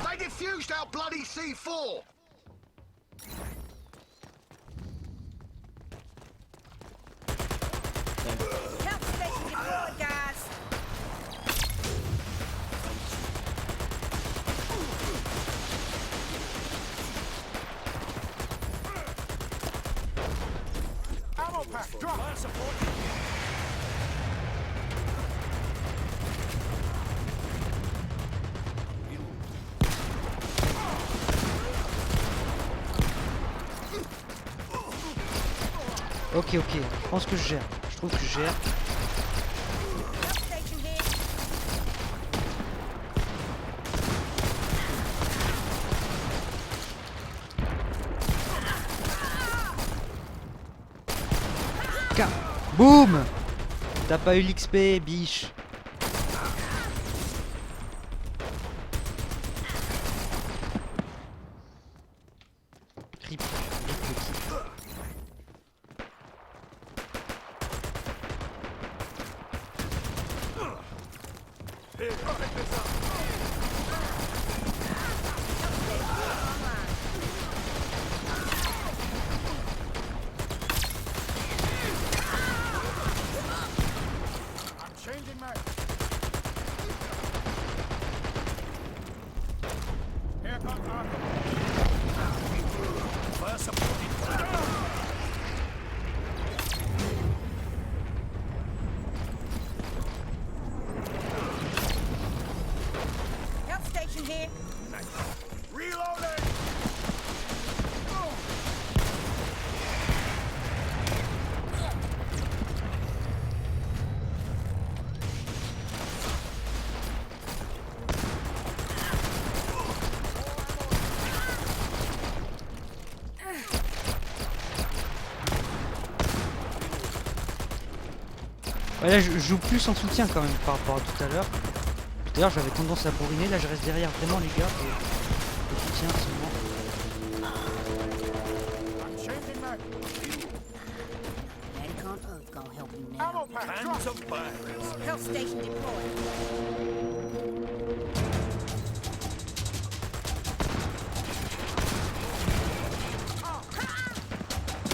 They defused our bloody C4! Health station deployed, guys. Ammo pack, drop! Fire support! Ok, ok, je pense que je gère. Je trouve que je gère. Health station here. Boum. T'as pas eu l'XP, biche. Rip, rip le type. I'm changing mag. Here comes Arthur. Fire support! station here. Reloading! Ouais, là je joue plus en soutien quand même par rapport à tout à l'heure. Tout à l'heure j'avais tendance à bourriner, là je reste derrière vraiment les gars. Et le soutien seulement. I'm changing mag. Medic on Earth gonna help you now. Ammo pack drop! Health station deployed.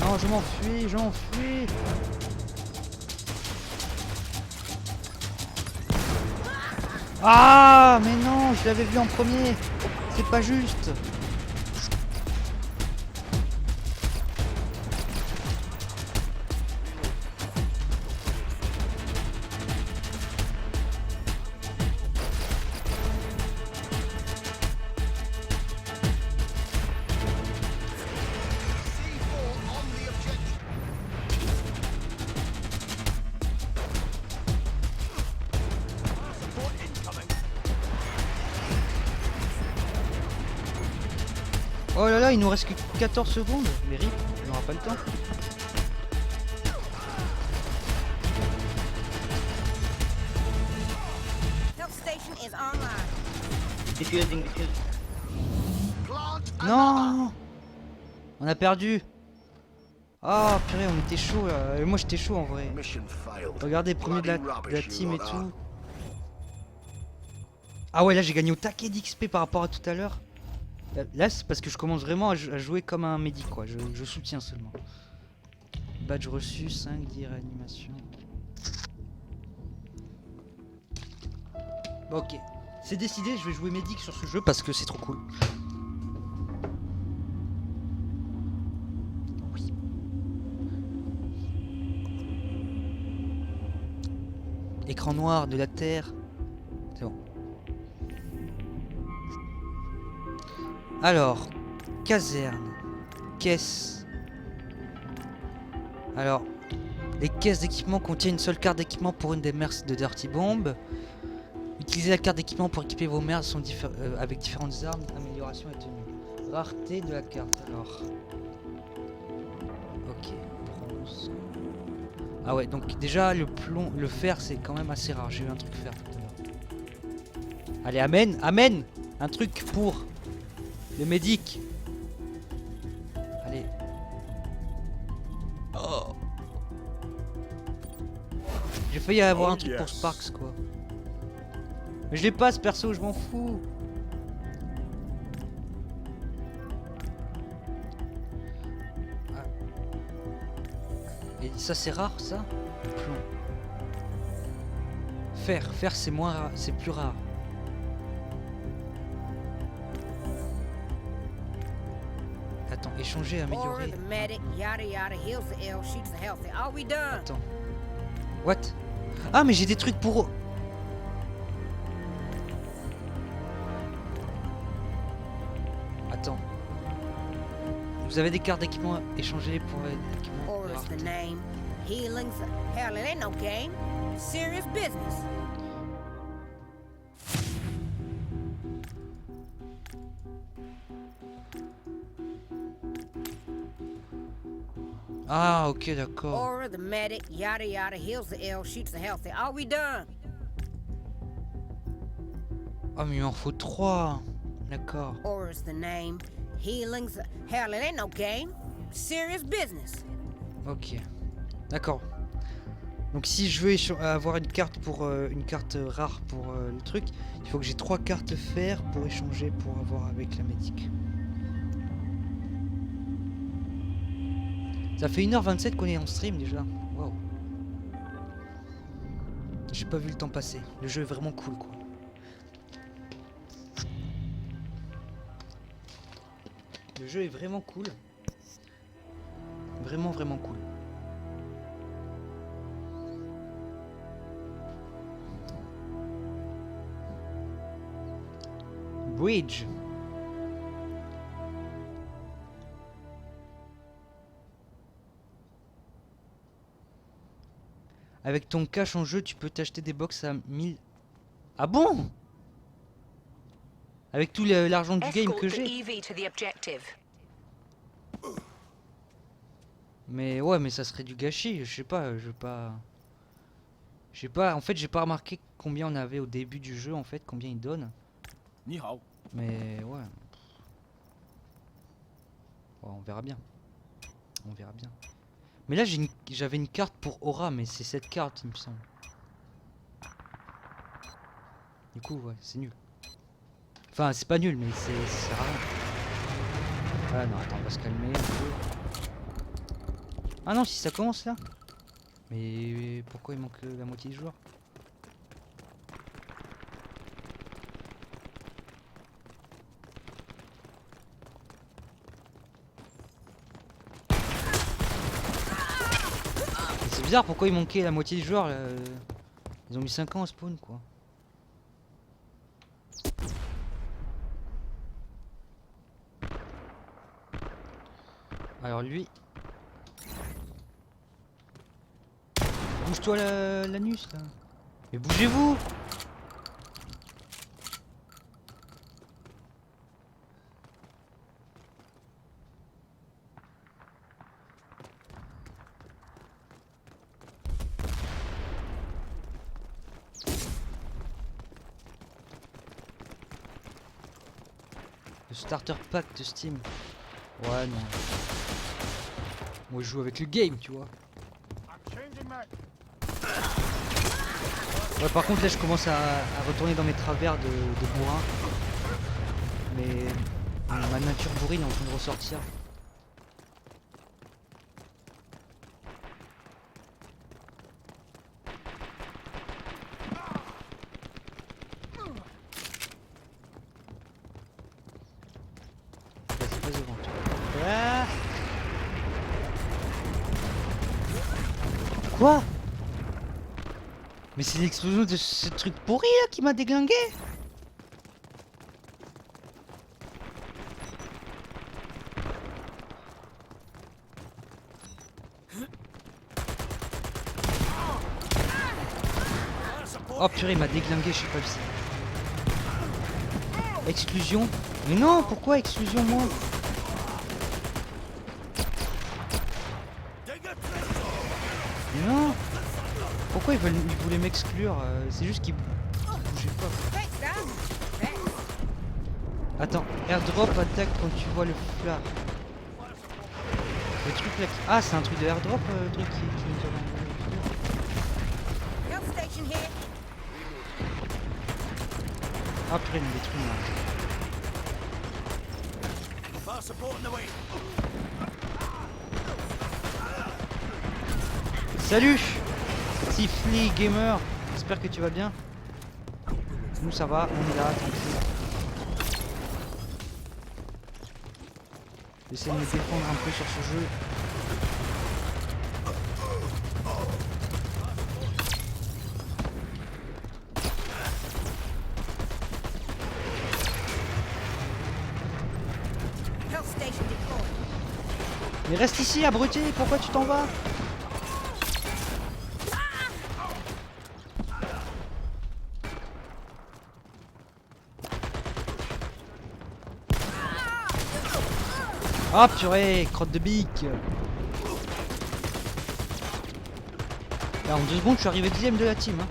Non, je m'enfuis, je m'enfuis. Ah, mais non, je l'avais vu en premier. C'est pas juste. C4 on the objective. Support incoming. Oh là là, il nous reste que 14 secondes. Mais rip, on n'aura pas le temps. Health station is online. Plant Non, on a perdu. Oh purée, on était chaud là. Moi j'étais chaud en vrai. mission failed. Regardez, premier de la Bloody team rubbish, et you lot are. tout. Ah ouais, là j'ai gagné au taquet d'XP par rapport à tout à l'heure. Là c'est parce que je commence vraiment à jouer comme un médic quoi. Je soutiens seulement. Badge reçu, 5, 10 réanimation. Bon, ok. C'est décidé, je vais jouer médic sur ce jeu parce que c'est trop cool. Oui. Écran noir de la Terre. C'est bon. Alors, caserne, caisse. Alors, les caisses d'équipement contiennent une seule carte d'équipement pour une des mers de Dirty Bomb. Utilisez la carte d'équipement pour équiper vos mers avec différentes armes, amélioration et tenue. Rareté de la carte, alors. Ok, bronze. Ah ouais, donc déjà le plomb, le fer c'est quand même assez rare. J'ai eu un truc fer tout à l'heure. Allez, amène, amène un truc pour le médic. Allez. Oh. J'ai failli avoir un truc pour Sparks quoi. Mais je l'ai pas ce perso, je m'en fous. Ah. Et ça c'est rare ça? Plomb. Fer c'est moins rare, c'est plus rare. Attends, échanger, Aura, améliorer. the medic, yada yada, heals the ill, shoots the healthy. Are we done? Attends. What? Ah mais j'ai des trucs pour... Attends. Vous avez des cartes d'équipement échangées pour l'équipement. Aura's the name. Healing's hell, it ain't no game. Serious business. Ah ok d'accord. Aura, the medic, yada yada, heals the ill, shoots the healthy. Are we done? Ah mais il m'en faut 3. D'accord. Aura's the name. Healing's hell, it ain't no game. Serious business. Ok. D'accord. Donc si je veux avoir une carte pour une carte rare pour le truc, il faut que j'ai 3 cartes fer pour échanger pour avoir avec la médic. Ça fait 1h27 qu'on est en stream déjà. Waouh. J'ai pas vu le temps passer. Le jeu est vraiment cool quoi. Le jeu est vraiment cool. Vraiment vraiment cool. Bridge. Avec ton cash en jeu, tu peux t'acheter des box à 1000. Ah bon? Avec tout l'argent du game Escort que the j'ai. EV to the objective. Mais ouais, mais ça serait du gâchis. Je sais pas, je veux pas. Je sais pas. En fait, j'ai pas remarqué combien on avait au début du jeu. En fait, combien il donne. 你好， Mais ouais. Ouais, on verra bien. On verra bien. Mais là, j'avais une carte pour Aura, mais c'est cette carte, il me semble. Du coup, ouais, c'est nul. Enfin, c'est pas nul, mais ça sert à rien. Ah non, attends, on va se calmer un peu. Ah non, si ça commence là. Mais pourquoi il manque la moitié du joueur? C'est bizarre, pourquoi il manquait la moitié du joueur là. Ils ont mis 5 ans à spawn quoi. Alors lui. Bouge-toi l'anus là. Mais bougez-vous. Le starter pack de Steam. Ouais non. Moi je joue avec le game tu vois. I'm changing mag. Ouais par contre là je commence à retourner dans mes travers de bourrin. Mais ma nature bourrine est en train de ressortir. Vas-y, vas-y, devant toi. Ah Quoi? Mais c'est l'explosion de ce truc pourri là qui m'a déglingué. Oh purée, il m'a déglingué, je sais pas le ça. Exclusion? Mais non, pourquoi exclusion moi? Mais non. Pourquoi ils voulaient m'exclure? C'est juste qu'ils bougeaient pas. Thanks, Dad. Thanks. Attends, airdrop attaque quand tu vois le flar. Le truc là. Ah, c'est un truc de airdrop, le truc qui nous a envoyé. Health station here. Ah, purée, il me détruit là. Fire support on the way. Salut Tifly Gamer, j'espère que tu vas bien. Nous ça va, on est là, tranquille. J'essaie de me défendre un peu sur ce jeu. Health station deployed. Mais reste ici, abruti, pourquoi tu t'en vas? Ah purée, crotte de bique. Là, en 2 secondes, je suis arrivé 10ème de la team. Hein.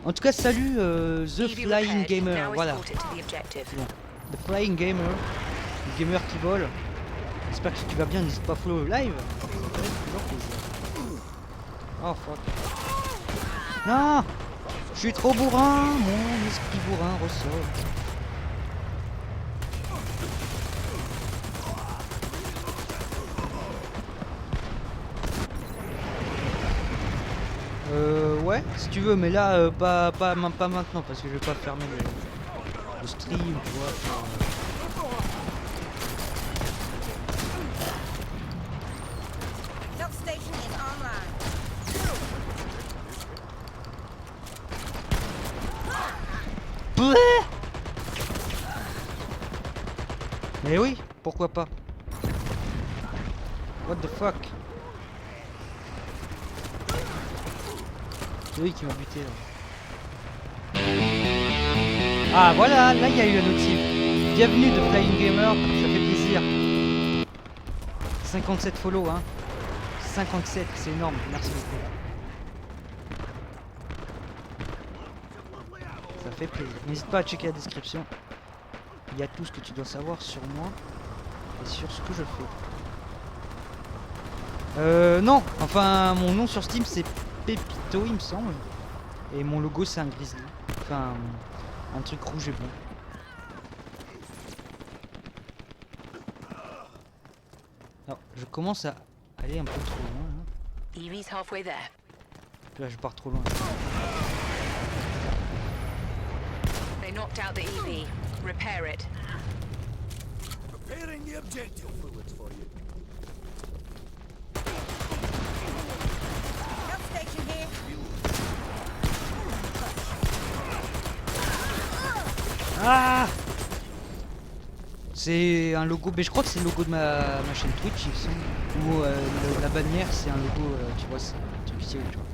En tout cas, salut The EV Flying repaired. Gamer. Now Voilà, escort it to the objective. The Flying Gamer. Le gamer qui vole. J'espère que tu vas bien, n'hésite pas à follow le live. Ça fait toujours plaisir. Oh fuck. Non, je suis trop bourrin. Mon esprit bourrin ressort. Ouais, si tu veux, mais là, pas maintenant, parce que je vais pas fermer le stream, tu vois. Health station is online. Bleh. Mais oui, pourquoi pas? What the fuck? C'est lui qui m'a buté là. Ah voilà, là il y a eu un notif. Bienvenue de Flying Gamer, ça fait plaisir. 57 follow hein. 57, c'est énorme, merci beaucoup. Ça fait plaisir. N'hésite pas à checker la description. Il y a tout ce que tu dois savoir sur moi et sur ce que je fais. Non, enfin mon nom sur Steam c'est Pépito il me semble. Et mon logo c'est un grizzly. Enfin un truc rouge et blanc. Alors je commence à aller un peu trop loin là. Evie's halfway there. Là je pars trop loin. They knocked out the EV. Repair it. Preparing the objective fluids for you. Help station here. Ah, c'est un logo, mais je crois que c'est le logo de ma chaîne Twitch, il me semble. Ou la bannière, c'est un logo, tu vois, c'est un truc ici, tu vois.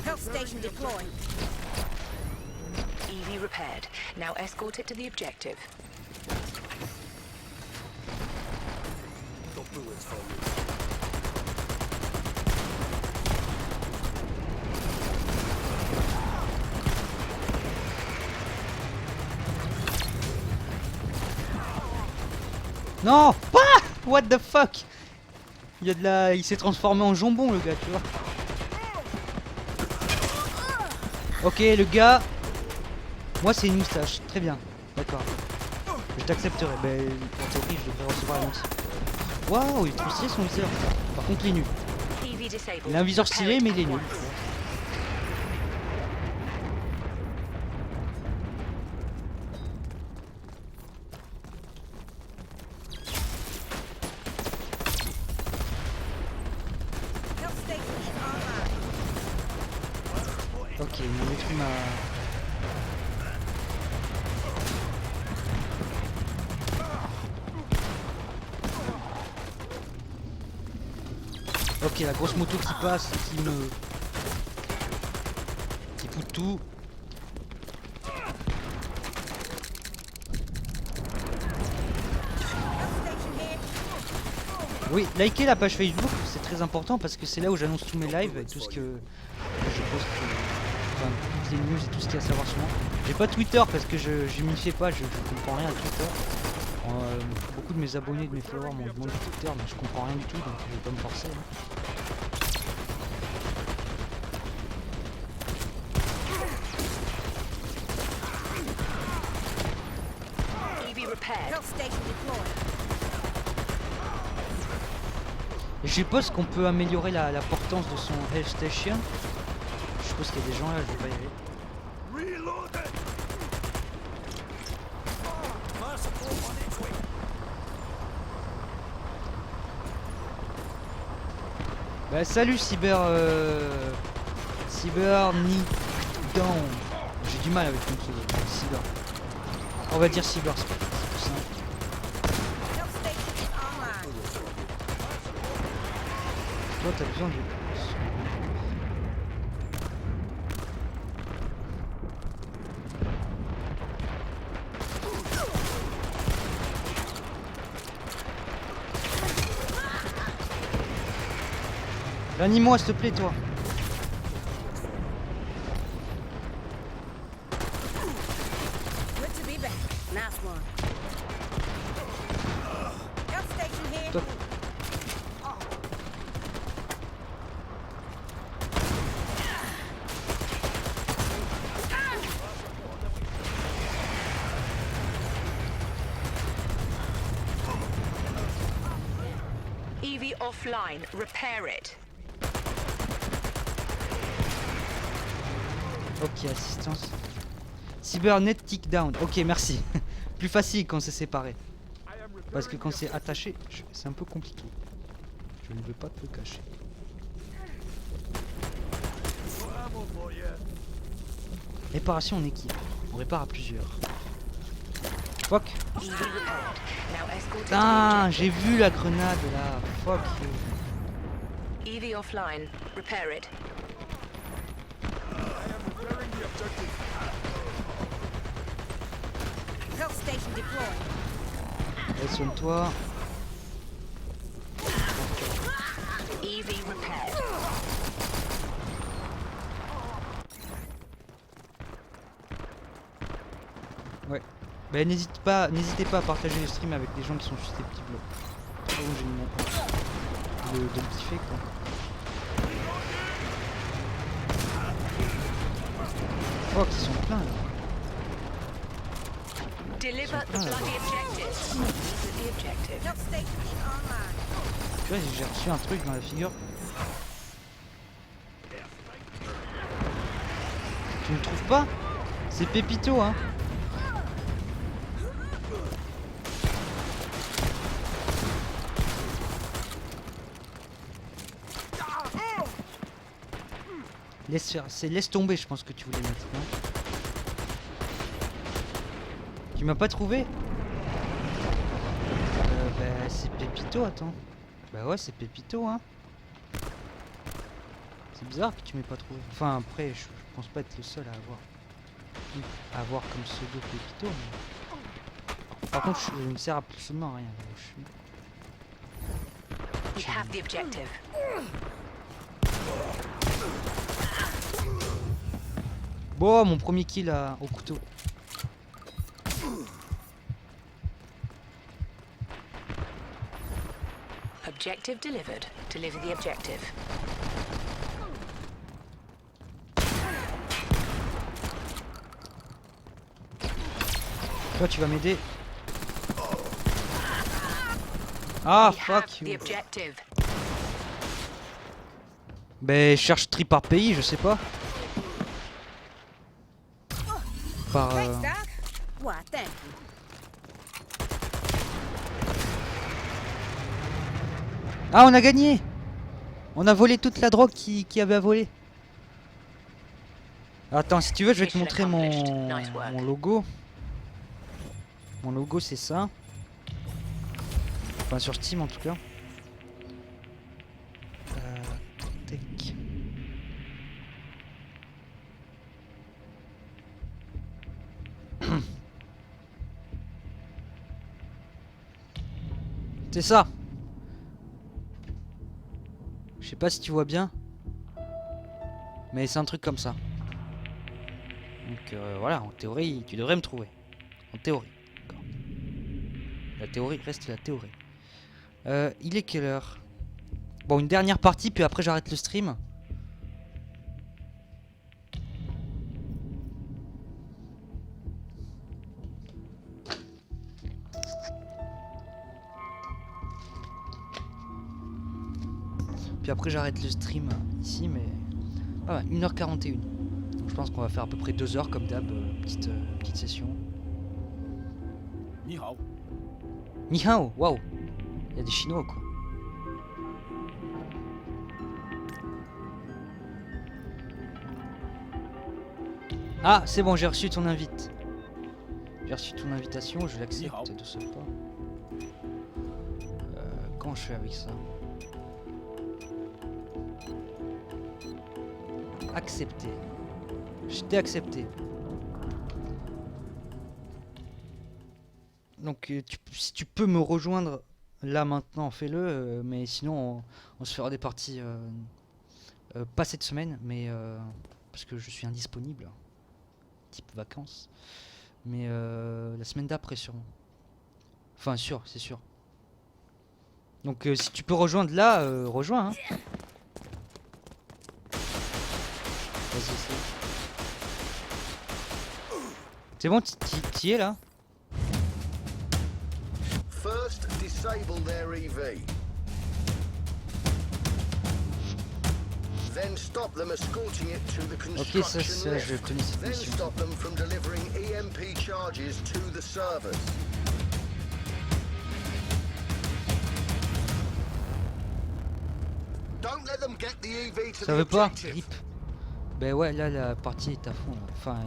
Help station deployed. EV repaired. Now escort it to the objective. The fluids for you. Non, pas. What the fuck? Il y a de la, il s'est transformé en jambon le gars, tu vois. Ok, le gars. Moi, c'est une moustache. Très bien. D'accord. Je t'accepterai. Ben, en théorie, je devrais recevoir la moustache. Waouh, il est trop stylé son viseur. Par contre, il est nul. EV disabled. Il a un viseur stylé, mais il est nul. Help station is online. Ok, ils m'ont détruit ma. Ok, la grosse moto qui passe, qui fout tout. Help station here. Oui, likez la page Facebook, c'est très important parce que c'est là où j'annonce tous mes lives et tout ce que je poste, enfin toutes les news et tout ce qu'il y a à savoir sur moi. J'ai pas Twitter parce que je m'y fais pas, je comprends rien à Twitter. Beaucoup de mes abonnés, de mes followers m'ont demandé Twitter, mais je comprends rien du tout, donc je vais pas me forcer. Hein. EV repaired. Help station deployed. Et je suppose qu'on peut améliorer la portance de son Health Station. Je suppose qu'il y a des gens là, je vais pas y aller. Reloaded! Fire support on its way. Bah salut Cyber Nick Down. J'ai du mal avec mon pseudo. Cyber. On va dire Cyber, c'est plus simple. Help station is online. Toi t'as besoin de... Ranime-moi s'il te plaît toi. Good to be back. Nice one. Help station here. Toi. EV offline. Repair it. Ok, assistance. Cybernetic down. Ok, merci. Plus facile quand c'est séparé. Parce que quand c'est attaché, c'est un peu compliqué. Je ne veux pas te le cacher. Ammo for you. Réparation en équipe. On répare à plusieurs. Fuck. EV repaired. Now escort it to the Putain, objective. j'ai vu la grenade là. Fuck you. EV offline. Repair it. Health station deployed. Reste sur toi. EV repaired. Ouais. Bah n'hésitez pas à partager le stream avec des gens qui sont susceptibles. Oh, j'ai mis de le kiffer quoi. Fuck, ils sont pleins là. Deliver the bloody objective. The objective. Health station is online. Tu vois, j'ai reçu un truc dans la figure. Tu ne trouves pas? C'est Pépito hein. Laisse faire, c'est laisse tomber je pense que tu voulais mettre, non? Tu m'as pas trouvé? Bah c'est Pépito, attends. Bah ouais c'est Pépito hein. C'est bizarre que tu m'aies pas trouvé. Enfin après je pense pas être le seul à avoir comme pseudo Pépito. Mais... Par contre je ne sers absolument à rien là où je suis. We have the objective. Bon mon premier kill au couteau. Objective delivered. Deliver the objective. Toi tu vas m'aider. Ah We have fuck the you. objective. Ben cherche tri par pays, je sais pas. Par Thanks, Doc. Why, thank you. Ah on a gagné. On a volé toute la drogue qui avait à voler. Attends si tu veux je vais te montrer mon logo. Mon logo c'est ça. Enfin sur Steam en tout cas. Tac. C'est ça. Je sais pas si tu vois bien. Mais c'est un truc comme ça. Donc voilà, en théorie, tu devrais me trouver. En théorie. D'accord. La théorie reste la théorie. Il est quelle heure? Bon, une dernière partie, puis après j'arrête le stream. Puis après j'arrête le stream ici, mais... Ah ouais, 1h41. Donc je pense qu'on va faire à peu près 2 heures comme d'hab, petite session. Ni hao. Ni hao, waouh. Il y a des Chinois quoi. Ah, c'est bon, j'ai reçu ton invite. J'ai reçu ton invitation, je l'accepte de ce pas. Comment je fais avec ça? Accepter. Je t'ai accepté. Donc si tu peux me rejoindre là maintenant, fais-le. Mais sinon on se fera des parties pas cette semaine, mais parce que je suis indisponible. Type vacances. Mais la semaine d'après sûrement. Enfin sûr, c'est sûr. Donc si tu peux rejoindre là, rejoins. Hein. Vas-y, essaye. C'est bon, t'y es là? First, disable their EV. Then stop them escorting it to the Ok, ça, construction ça je lift. connais cette Then mission. stop them from delivering EMP charges to the servers. Don't let them get the EV to Ça the veut pas? objective. Rip. Ben ouais, là la partie est à fond. Là. Enfin,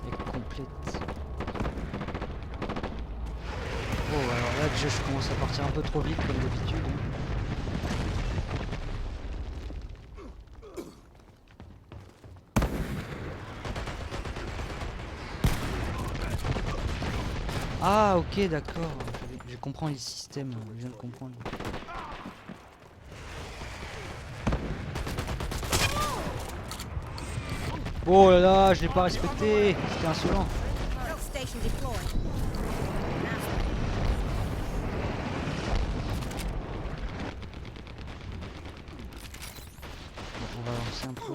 est complète. Oh, alors là déjà je commence à partir un peu trop vite comme d'habitude. Ah ok d'accord, je comprends les systèmes, je viens de comprendre. Oh là là, je l'ai pas respecté, c'était insolent. Health station deployed. On va lancer un peu.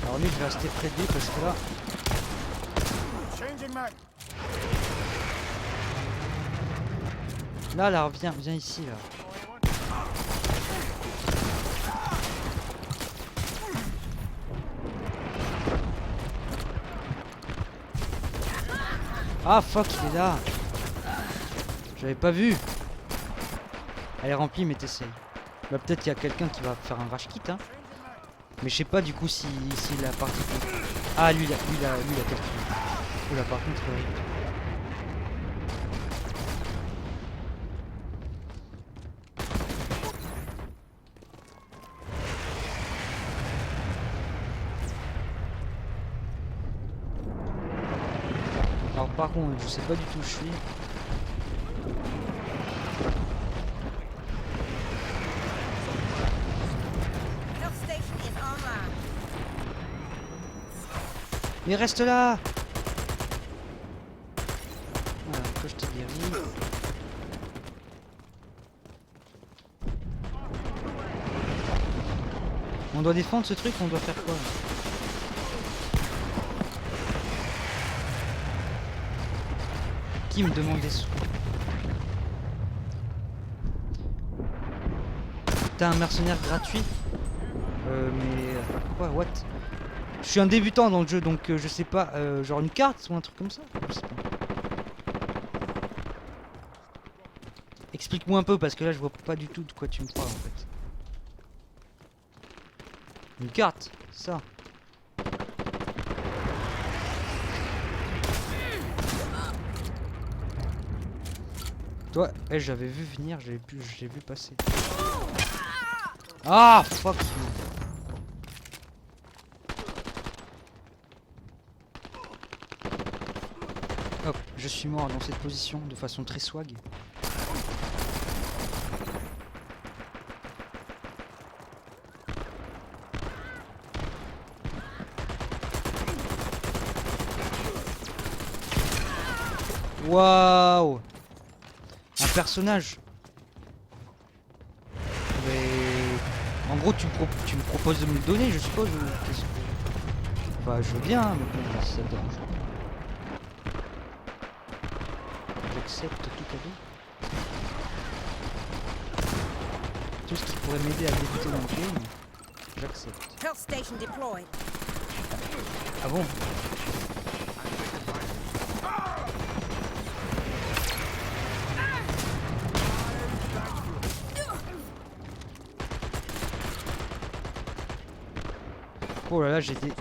Alors lui je vais rester près de lui parce que là... Changing mag. Là, viens ici là. Ah fuck, il est là. J'avais pas vu. Elle est remplie mais t'essayes. Bah peut-être qu'il y a quelqu'un qui va faire un rage kit hein. Mais je sais pas du coup si la partie... Ah lui il a quelqu'un. Oula par contre... Alors par contre je sais pas du tout où je suis. Health station is online. Mais reste là. Voilà, que je te guéris. On doit défendre ce truc, on doit faire quoi là? Qui me demande des sous? T'as un mercenaire gratuit? Mais... quoi? What? Je suis un débutant dans le jeu donc je sais pas, genre une carte ou un truc comme ça? Je sais pas. Explique-moi un peu parce que là je vois pas du tout de quoi tu me parles en fait. Une carte, ça. Toi, j'avais vu venir, je l'ai vu passer. Ah fuck you. Hop, je suis mort dans cette position de façon très swag. Waouh! Un personnage. Mais en gros tu me proposes de me le donner je suppose ou qu'est-ce que... Enfin je veux bien hein, mais bon, si ça te dérange pas. J'accepte tout cadeau. Tout ce qui pourrait m'aider à débuter dans le game, j'accepte. Health station deployed. Ah bon? Oh là là, j'ai des...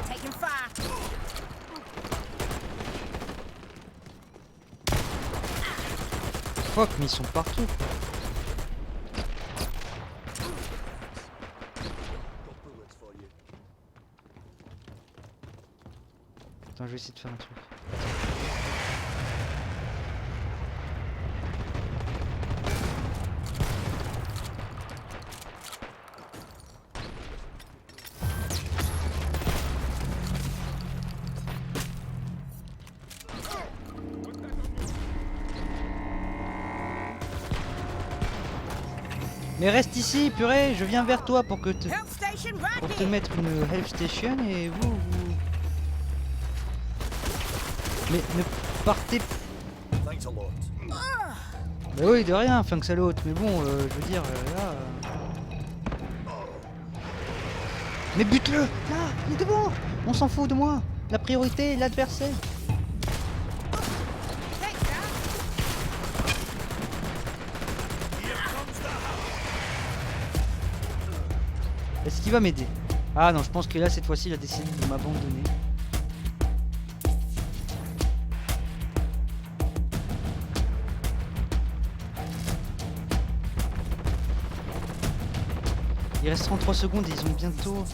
Taking fire. Fuck, mais ils sont partout. Attends, je vais essayer de faire un truc. Mais reste ici, purée, je viens vers toi pour te Health station right here. mettre une health station et vous... Mais ne partez... Thanks a lot. Bah oui, de rien, fin que ça l'autre. Mais bon, je veux dire, là... Mais bute-le! Là, il est devant! On s'en fout de moi! La priorité, l'adversaire! Thanks, Dad. Est-ce qu'il va m'aider? Ah non, je pense que là, cette fois-ci, il a décidé de m'abandonner. Il reste 33 secondes et ils ont bientôt...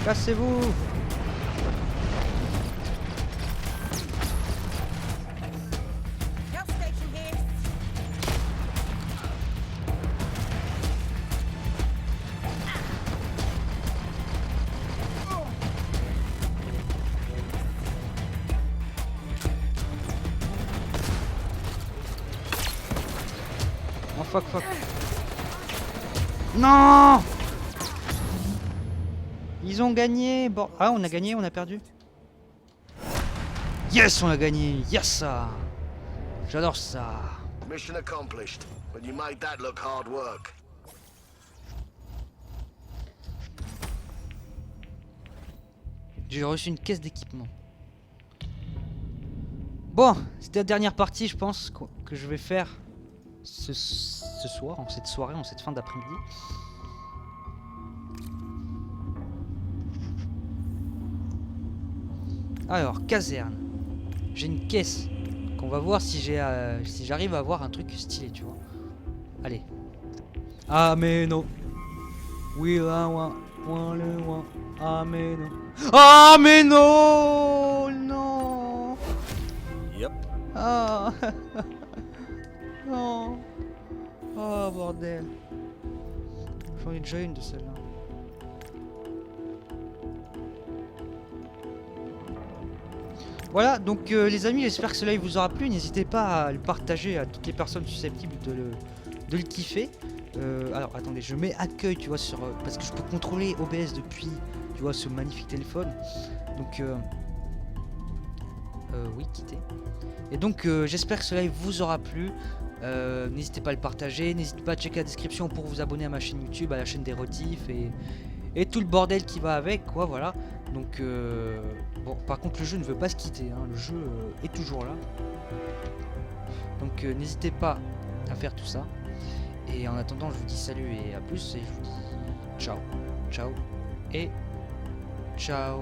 Cassez-vous! Health station here. Oh fuck, fuck. Non! Ils ont gagné. Bon. Ah, on a gagné, on a perdu. Yes, on a gagné. Yes, ça. J'adore ça. Mission accomplished, but you made that look hard work. J'ai reçu une caisse d'équipement. Bon, c'était la dernière partie, je pense, que je vais faire ce soir, en cette soirée, en cette fin d'après-midi. Alors, caserne. J'ai une caisse qu'on va voir si j'ai si j'arrive à avoir un truc stylé, tu vois. Allez. Ah mais non. Oui là, le ah mais non. Ah mais non, non. Yep. Ah. Non. Oh bordel. J'en ai déjà une de celle-là. Voilà, donc les amis, j'espère que ce live vous aura plu. N'hésitez pas à le partager à toutes les personnes susceptibles de le kiffer. Alors attendez, je mets accueil, tu vois, sur parce que je peux contrôler OBS depuis, tu vois, ce magnifique téléphone. Donc oui, quitter. Et donc j'espère que ce live vous aura plu. N'hésitez pas à le partager, n'hésitez pas à checker la description pour vous abonner à ma chaîne YouTube, à la chaîne des Retifs et tout le bordel qui va avec, quoi, voilà. Donc bon, par contre le jeu ne veut pas se quitter, hein. Le jeu est toujours là. Donc n'hésitez pas à faire tout ça. Et en attendant, je vous dis salut et à plus, et je vous dis ciao, ciao et ciao.